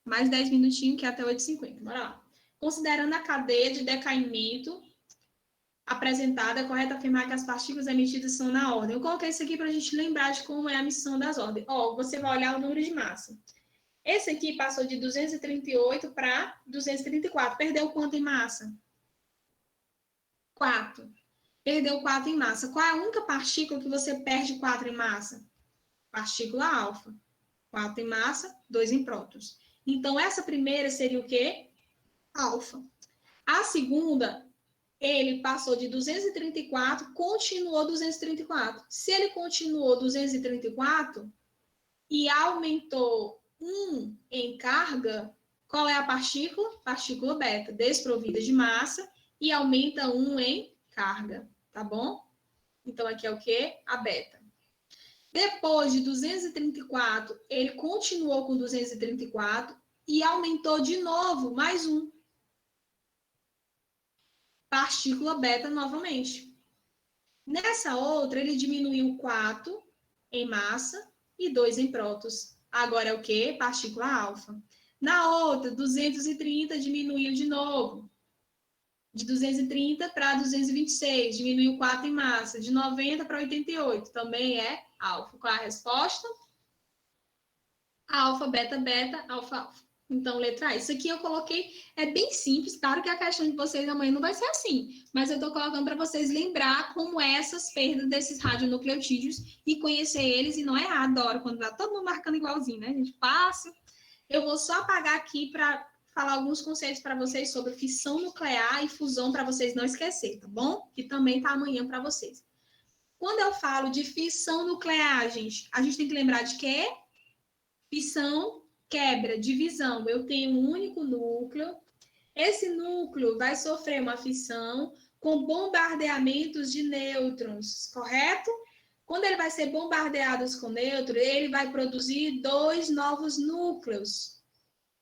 Mais 10 minutinhos, que é até 8h50. Bora lá. Considerando a cadeia de decaimento apresentada, é correto afirmar que as partículas emitidas são na ordem. Eu coloquei isso aqui para a gente lembrar de como é a missão das ordens. Você vai olhar o número de massa. Esse aqui passou de 238 para 234. Perdeu quanto em massa? 4. Perdeu 4 em massa. Qual é a única partícula que você perde 4 em massa? Partícula alfa. 4 em massa, 2 em prótons. Então, essa primeira seria o quê? Alfa. A segunda, ele passou de 234, continuou 234. Se ele continuou 234 e aumentou 1 em carga, qual é a partícula? Partícula beta, desprovida de massa e aumenta 1 em carga, tá bom? Então, aqui é o quê? A beta. Depois de 234, ele continuou com 234 e aumentou de novo, mais 1. Partícula beta novamente. Nessa outra, ele diminuiu 4 em massa e 2 em prótons. Agora é o quê? Partícula alfa. Na outra, 230 diminuiu de novo. De 230 para 226, diminuiu 4 em massa. De 90 para 88, também é alfa. Qual é a resposta? Alfa, beta, beta, alfa, alfa. Então, letra A. Isso aqui eu coloquei, é bem simples. Claro que a questão de vocês amanhã não vai ser assim, mas eu estou colocando para vocês lembrar como é essas perdas desses radionucleotídeos e conhecer eles, e não é errado, adoro quando tá todo mundo marcando igualzinho, né? A gente passa. Eu vou só apagar aqui para falar alguns conceitos para vocês sobre fissão nuclear e fusão, para vocês não esquecerem, tá bom? Que também tá amanhã para vocês. Quando eu falo de fissão nuclear, a gente tem que lembrar de quê? Fissão, quebra, divisão. Eu tenho um único núcleo. Esse núcleo vai sofrer uma fissão com bombardeamentos de nêutrons, correto? Quando ele vai ser bombardeado com nêutrons, ele vai produzir 2 novos núcleos.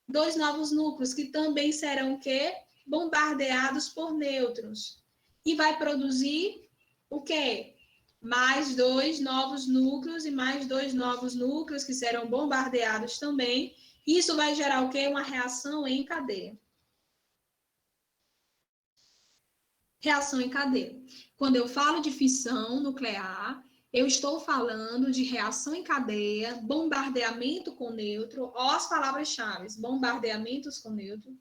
2 novos núcleos que também serão o quê? Bombardeados por nêutrons. E vai produzir o quê? Mais 2 novos núcleos e mais 2 novos núcleos que serão bombardeados também. Isso vai gerar o quê? Uma reação em cadeia. Reação em cadeia. Quando eu falo de fissão nuclear, eu estou falando de reação em cadeia, bombardeamento com nêutron, ó as palavras-chave, bombardeamentos com nêutron.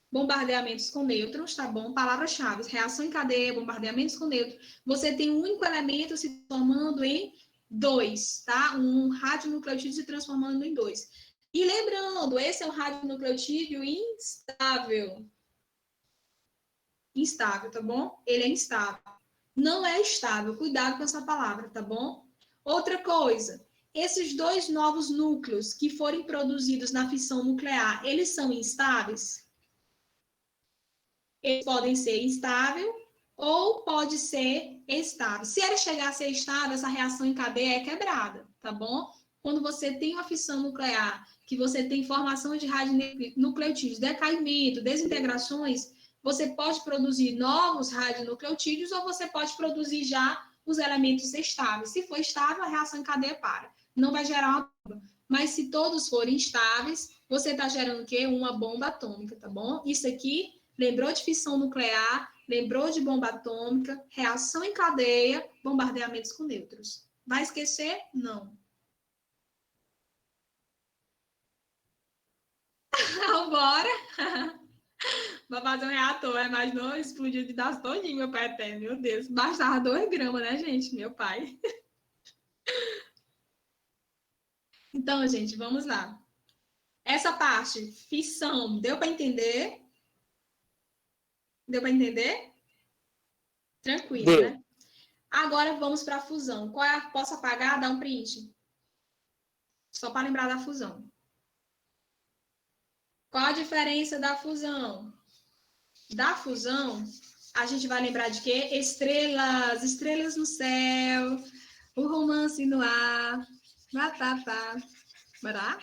Bombardeamentos com nêutrons, tá bom? Palavras-chave, reação em cadeia, bombardeamentos com nêutrons. Você tem um único elemento se transformando em 2, tá? Um radionucleotídeo se transformando em 2. E lembrando, esse é um radionucleotídeo instável. Instável, tá bom? Ele é instável. Não é estável. Cuidado com essa palavra, tá bom? Outra coisa, esses dois novos núcleos que forem produzidos na fissão nuclear, eles são instáveis? Eles podem ser instável ou pode ser estável. Se ele chegar a ser estável, essa reação em cadeia é quebrada, tá bom? Quando você tem uma fissão nuclear, que você tem formação de radionucleotídeos, decaimento, desintegrações, você pode produzir novos radionucleotídeos ou você pode produzir já os elementos estáveis. Se for estável, a reação em cadeia para. Não vai gerar uma bomba. Mas se todos forem estáveis, você está gerando o quê? Uma bomba atômica, tá bom? Isso aqui, lembrou de fissão nuclear, lembrou de bomba atômica, reação em cadeia, bombardeamentos com nêutrons. Vai esquecer? Não. Bora! Vou fazer um reator, mas não explodiu de dar todinho meu pai até, meu Deus. Bastava 2 gramas, né, gente? Meu pai. Então, gente, vamos lá. Essa parte, fissão, deu para entender? Deu para entender? Tranquilo, Deu. né? Agora vamos para a fusão. Qual é a... Posso apagar? Dar um print. Só para lembrar da fusão. Qual a diferença da fusão? Da fusão, a gente vai lembrar de quê? Estrelas, estrelas no céu, o romance no ar, batata, bora?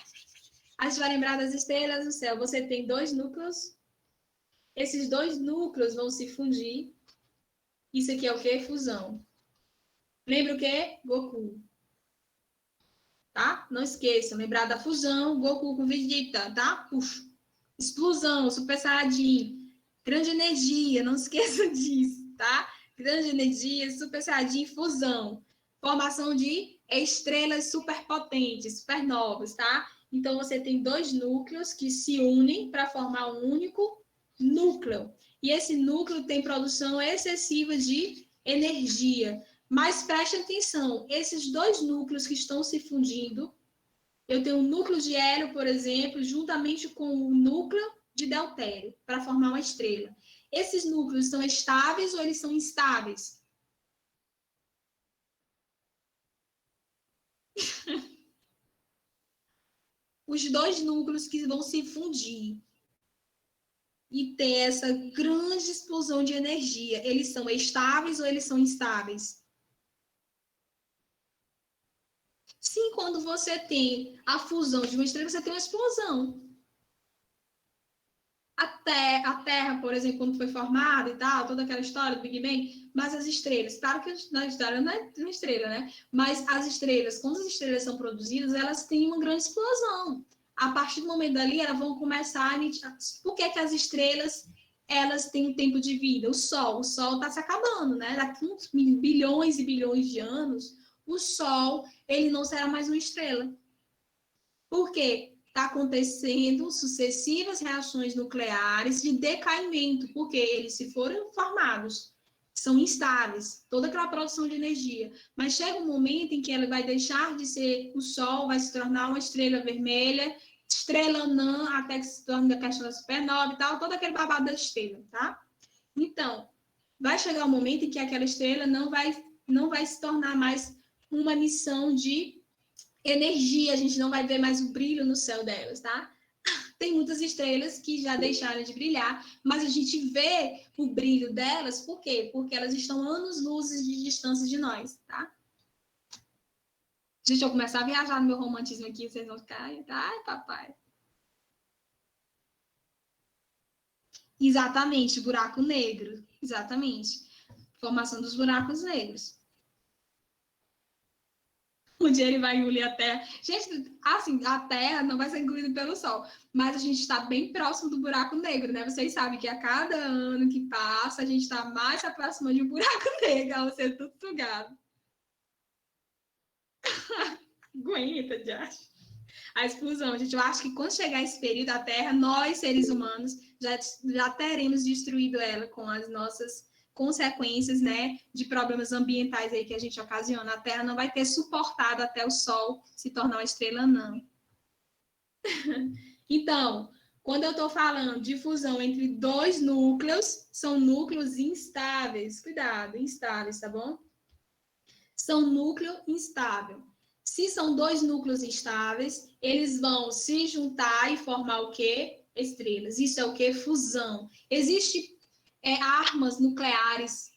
A gente vai lembrar das estrelas no céu. Você tem 2 núcleos. Esses 2 núcleos vão se fundir. Isso aqui é o quê? Fusão. Lembra o quê? Goku. Tá? Não esqueçam, lembrar da fusão, Goku com Vegeta, tá? Puxa. Explosão, Super Saiyajin. Grande energia, não esqueçam disso, tá? Grande energia, Super Saiyajin, fusão. Formação de estrelas superpotentes, supernovas, tá? Então, você tem 2 núcleos que se unem para formar um único núcleo. E esse núcleo tem produção excessiva de energia. Mas preste atenção, esses 2 núcleos que estão se fundindo, eu tenho um núcleo de hélio, por exemplo, juntamente com o núcleo de deutério, para formar uma estrela. Esses núcleos são estáveis ou eles são instáveis? Os 2 núcleos que vão se fundir e ter essa grande explosão de energia, eles são estáveis ou eles são instáveis? Sim, quando você tem a fusão de uma estrela, você tem uma explosão. A Terra, por exemplo, quando foi formada e tal, toda aquela história do Big Bang, mas as estrelas, claro que na história não é uma estrela, né? Mas as estrelas, quando as estrelas são produzidas, elas têm uma grande explosão. A partir do momento dali, elas vão começar a... Por que as estrelas, elas têm um tempo de vida? O Sol está se acabando, né? Daqui uns bilhões e bilhões de anos, o Sol, ele não será mais uma estrela. Por quê? Está acontecendo sucessivas reações nucleares de decaimento, porque eles, se forem formados, são instáveis, toda aquela produção de energia. Mas chega um momento em que ela vai deixar de ser o Sol, vai se tornar uma estrela vermelha, estrela anã, até que se torne a questão da supernova e tal, todo aquele babado da estrela, tá? Então, vai chegar um momento em que aquela estrela não vai se tornar mais uma missão de energia, a gente não vai ver mais o brilho no céu delas, tá? Tem muitas estrelas que já deixaram de brilhar, mas a gente vê o brilho delas, por quê? Porque elas estão anos-luzes de distância de nós, tá? Gente, eu começar a viajar no meu romantismo aqui, vocês vão ficar, ai, papai. Exatamente, buraco negro, exatamente. Formação dos buracos negros. Um dia ele vai engolir a Terra. Gente, assim, a Terra não vai ser engolida pelo Sol, mas a gente está bem próximo do buraco negro, né? Vocês sabem que a cada ano que passa, a gente está mais se aproximando de um buraco negro, ao ser tudo sugado. Aguenta, Josh. A explosão, gente, eu acho que quando chegar esse período, a Terra, nós, seres humanos, já teremos destruído ela com as nossas consequências, né, de problemas ambientais aí que a gente ocasiona. A Terra não vai ter suportado até o Sol se tornar uma estrela anã. Então, Quando eu estou falando de fusão entre dois núcleos, são núcleos instáveis. Cuidado, instáveis, tá bom? São núcleo instável. Se são dois núcleos instáveis, eles vão se juntar e formar o quê? Estrelas. Isso é o quê? Fusão. Existem armas nucleares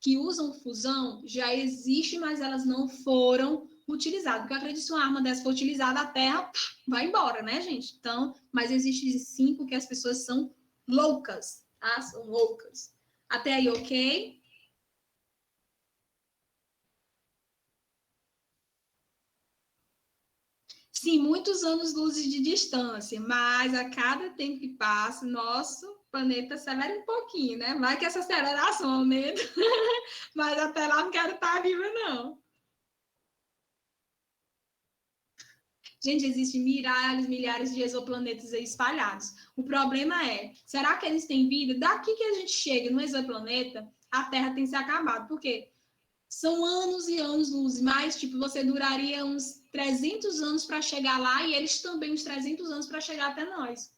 que usam fusão? Já existe, mas elas não foram utilizadas. Porque eu acredito que se uma arma dessa for utilizada, a Terra vai embora, né, gente? Então, mas existe sim, porque as pessoas são loucas, tá? São loucas. Até aí, ok? Sim, muitos anos-luz de distância, mas a cada tempo que passa, nosso planeta acelera um pouquinho, né? Vai que essa aceleração aumenta, mas até lá não quero estar viva, não. Gente, existem milhares de exoplanetas aí espalhados. O problema é, será que eles têm vida? Daqui que a gente chega no exoplaneta, a Terra tem se acabado. Por quê? São anos e anos luz, mas tipo, você duraria uns 300 anos para chegar lá e eles também uns 300 anos para chegar até nós.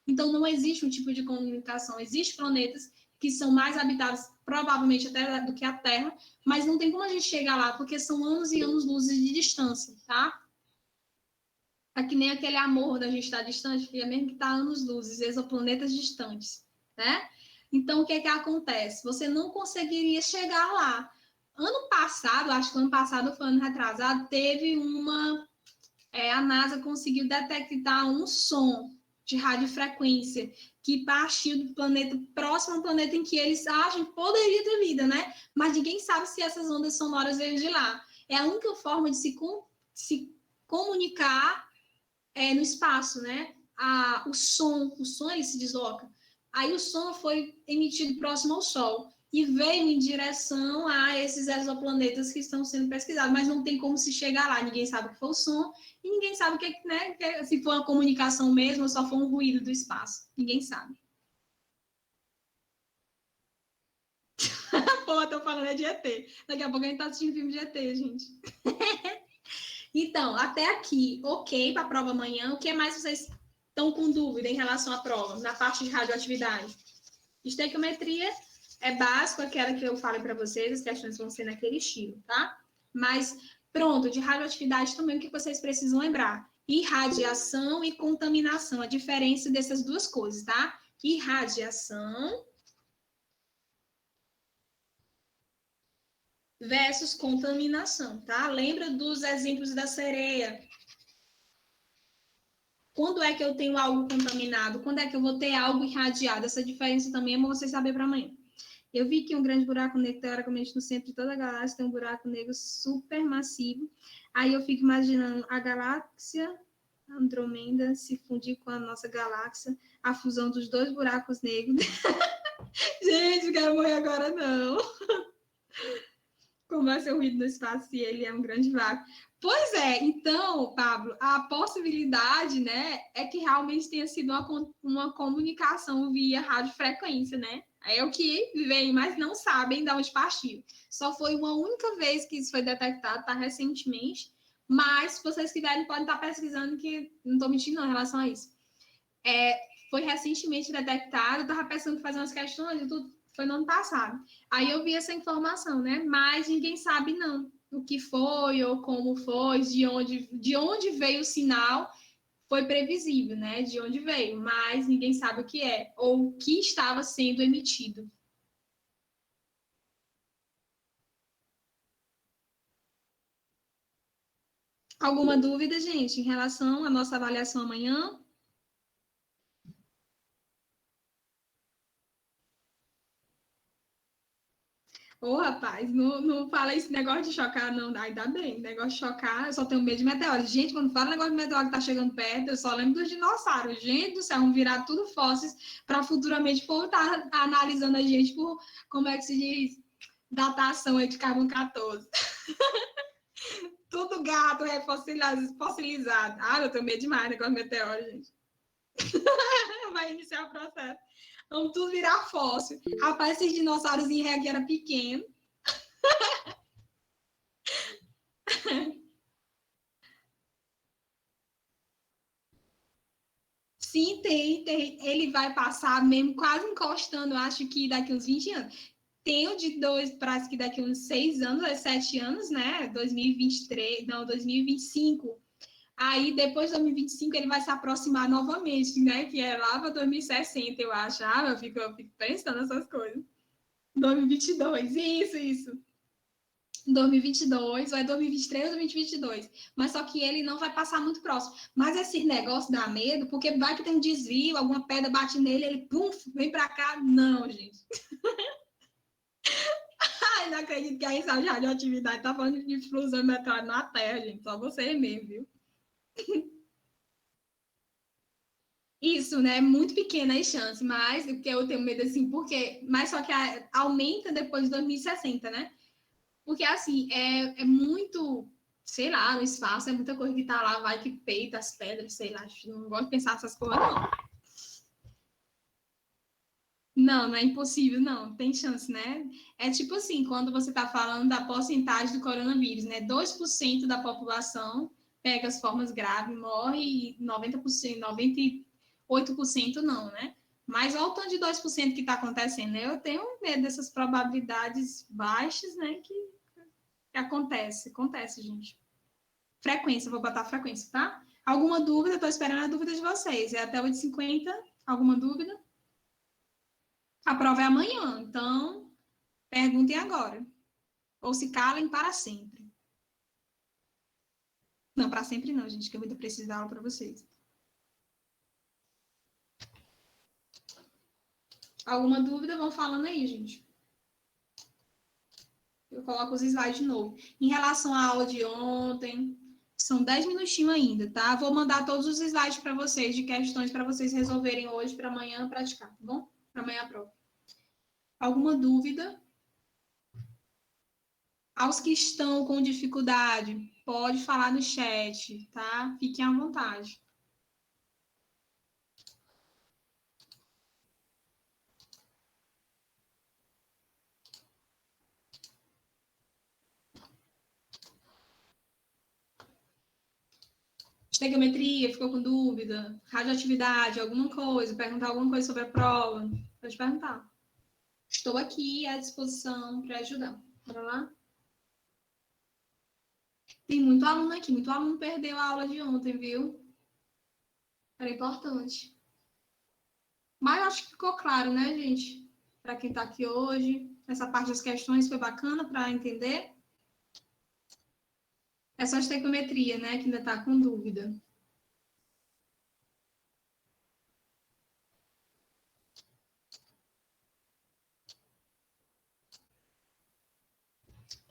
Então não existe um tipo de comunicação. Existem planetas que são mais habitados, provavelmente até do que a Terra, mas não tem como a gente chegar lá, porque são anos e anos luzes de distância, tá? É que nem aquele amor da gente estar distante, que é mesmo que está anos luzes, exoplanetas distantes, né? Então, o que acontece? Você não conseguiria chegar lá. Ano passado, acho que ano passado foi ano retrasado, teve a NASA conseguiu detectar um som de radiofrequência que partiu do planeta, próximo ao planeta em que eles acham que poderia ter vida, né? Mas ninguém sabe se essas ondas sonoras veio de lá. É a única forma de se comunicar no espaço, né? O som ele se desloca. Aí o som foi emitido próximo ao Sol e veio em direção a esses exoplanetas que estão sendo pesquisados, mas não tem como se chegar lá. Ninguém sabe o que foi o som e ninguém sabe se foi uma comunicação mesmo ou só foi um ruído do espaço. Ninguém sabe. Pô, tô falando de ET. Daqui a pouco a gente tá assistindo filme de ET, gente. Então, até aqui, ok para a prova amanhã. O que mais vocês estão com dúvida em relação à prova, na parte de radioatividade? Estequiometria é básico, aquela que eu falei para vocês, as questões vão ser naquele estilo, tá? Mas, pronto, de radioatividade também, o que vocês precisam lembrar? Irradiação e contaminação, a diferença dessas duas coisas, tá? Irradiação versus contaminação, tá? Lembra dos exemplos da sereia? Quando é que eu tenho algo contaminado? Quando é que eu vou ter algo irradiado? Essa diferença também é bom vocês saberem para amanhã. Eu vi que um grande buraco negro, teoricamente, no centro de toda a galáxia, tem um buraco negro supermassivo. Aí eu fico imaginando a galáxia Andrômeda se fundir com a nossa galáxia, a fusão dos dois buracos negros. Gente, não quero morrer agora, não. Como vai ser o ruído no espaço se ele é um grande vácuo? Pois é, então, Pablo, a possibilidade, né, é que realmente tenha sido uma comunicação via radiofrequência, né? É o que vem, mas não sabem de onde partiu. Só foi uma única vez que isso foi detectado, tá, recentemente, mas se vocês quiserem, podem estar pesquisando, que não estou mentindo não, em relação a isso. Foi recentemente detectado, eu estava pensando em fazer umas questões e tudo, foi no ano passado. Aí eu vi essa informação, né? Mas ninguém sabe, não, o que foi ou como foi, de onde veio o sinal, foi previsível, né? De onde veio, mas ninguém sabe o que é, ou o que estava sendo emitido. Alguma dúvida, gente, em relação à nossa avaliação amanhã? Ô, rapaz, não fala esse negócio de chocar, não. Ainda bem, negócio de chocar, eu só tenho medo de meteoro. Gente, quando fala negócio de meteoro que tá chegando perto, eu só lembro dos dinossauros. Gente do céu, vão virar tudo fósseis para futuramente estar analisando a gente por, como é que se diz, datação aí de carbono 14. Tudo gato, fossilizado. Ah, eu tenho medo demais negócio de meteoro, gente. Vai iniciar o processo. Vamos tudo virar fóssil. Rapaz, esses dinossauros em ré aqui eram pequenos. Sim, tem. Ele vai passar mesmo quase encostando, acho que daqui uns 20 anos. Tem o de dois, parece que daqui uns 6 anos, 7 anos, né? 2023, não, 2025. Aí, depois de 2025, ele vai se aproximar novamente, né? Que é lá para 2060, eu acho. Eu fico pensando nessas coisas. 2022, isso. 2022, ou é 2023 ou 2022. Mas só que ele não vai passar muito próximo. Mas esse negócio dá medo, porque vai que tem um desvio, alguma pedra bate nele, ele, pum, vem para cá. Não, gente. Ai, não acredito que a risada de radioatividade tá falando de explosão meteórica na Terra, gente. Só você mesmo, viu? Isso, né? Muito pequena a chance, mas o que eu tenho medo assim, porque. Mas só que aumenta depois de 2060, né? Porque assim, é muito, sei lá, no espaço, é muita coisa que tá lá, vai que peita as pedras, sei lá. Não gosto de pensar essas coisas, não. Não, não é impossível, não. Tem chance, né? É tipo assim, quando você está falando da porcentagem do coronavírus, né? 2% da população pega as formas graves, morre, e 90%, 98% não, né? Mas olha o tanto de 2% que está acontecendo, né? Eu tenho medo dessas probabilidades baixas, né? Que acontece, gente. Frequência, vou botar frequência, tá? Alguma dúvida? Estou esperando a dúvida de vocês. É até 8h50. Alguma dúvida? A prova é amanhã, então perguntem agora. Ou se calem para sempre. Não, para sempre não, gente, que eu ainda preciso dar aula para vocês. Alguma dúvida? Vão falando aí, gente. Eu coloco os slides de novo. Em relação à aula de ontem, são 10 minutinhos ainda, tá? Vou mandar todos os slides para vocês, de questões para vocês resolverem hoje, para amanhã praticar, tá bom? Para amanhã a prova. Alguma dúvida? Aos que estão com dificuldade, pode falar no chat, tá? Fiquem à vontade. Estequiometria, ficou com dúvida? Radioatividade, alguma coisa? Perguntar alguma coisa sobre a prova? Pode perguntar. Estou aqui à disposição para ajudar. Bora lá? Tem muito aluno aqui, muito aluno perdeu a aula de ontem, viu? Era importante. Mas acho que ficou claro, né, gente? Para quem está aqui hoje. Essa parte das questões foi bacana para entender. É só estequiometria, né, que ainda está com dúvida.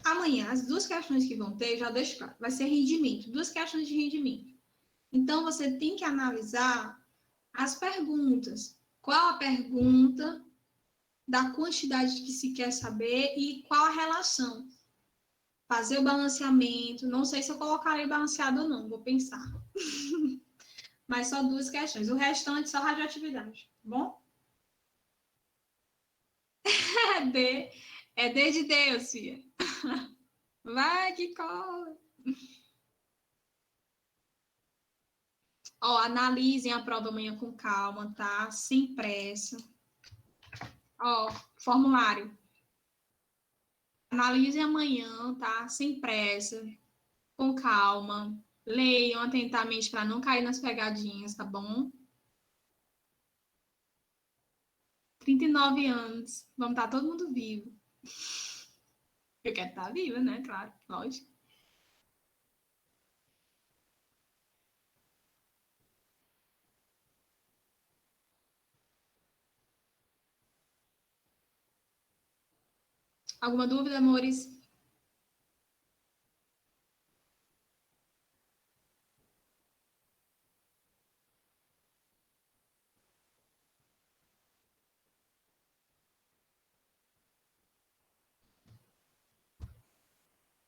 Amanhã, as duas questões que vão ter, já deixo claro, vai ser rendimento. Duas questões de rendimento. Então, você tem que analisar as perguntas. Qual a pergunta, da quantidade que se quer saber e qual a relação. Fazer o balanceamento. Não sei se eu colocarei balanceado ou não, vou pensar. Mas só duas questões. O restante só radioatividade, tá bom? É D de Deus, filha. Vai que corre. Ó, analisem a prova amanhã com calma, tá? Sem pressa. Ó, formulário. Analisem amanhã, tá? Sem pressa, com calma. Leiam atentamente para não cair nas pegadinhas, tá bom? 39 anos. Vamos estar todo mundo vivo. Eu quero estar viva, né? Claro, lógico. Alguma dúvida, amores?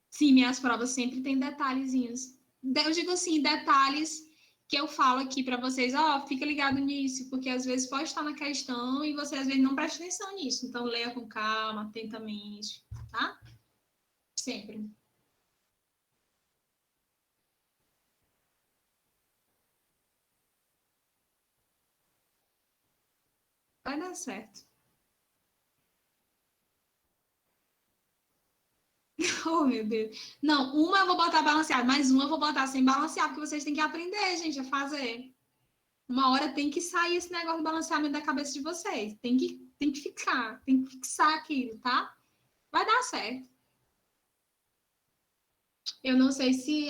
Sim, minhas provas sempre têm detalhezinhos. Eu digo assim, detalhes que eu falo aqui para vocês, ó, fica ligado nisso, porque às vezes pode estar na questão e você às vezes não presta atenção nisso. Então, leia com calma, atentamente, tá? Sempre. vai dar certo. Oh, meu Deus. Não, uma eu vou botar balanceado, mas uma eu vou botar sem balancear, porque vocês têm que aprender, gente, a fazer. Uma hora tem que sair esse negócio de balanceamento da cabeça de vocês. Tem que ficar, tem que fixar aquilo, tá? Vai dar certo. Eu não sei se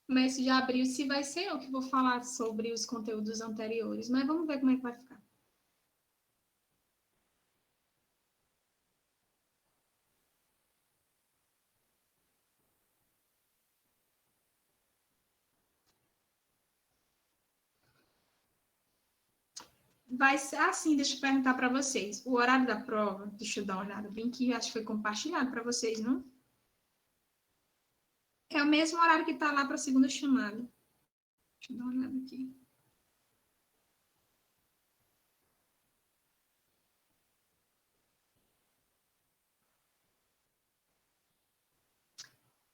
mês de abril se vai ser eu que vou falar sobre os conteúdos anteriores, mas vamos ver como é que vai ficar. Vai ser assim, deixa eu perguntar para vocês. O horário da prova, deixa eu dar uma olhada bem que acho que foi compartilhado para vocês, não? É o mesmo horário que está lá para a segunda chamada. Deixa eu dar uma olhada aqui.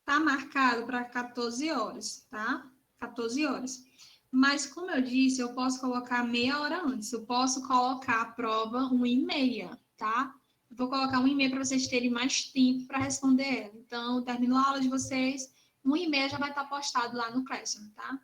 Tá marcado para 14 horas, tá? 14 horas. Mas, como eu disse, eu posso colocar meia hora antes. Eu posso colocar a prova 1h30, tá? Eu vou colocar 1h30 para vocês terem mais tempo para responder ela. Então, terminou a aula de vocês, 1h30 já vai estar postado lá no Classroom, tá?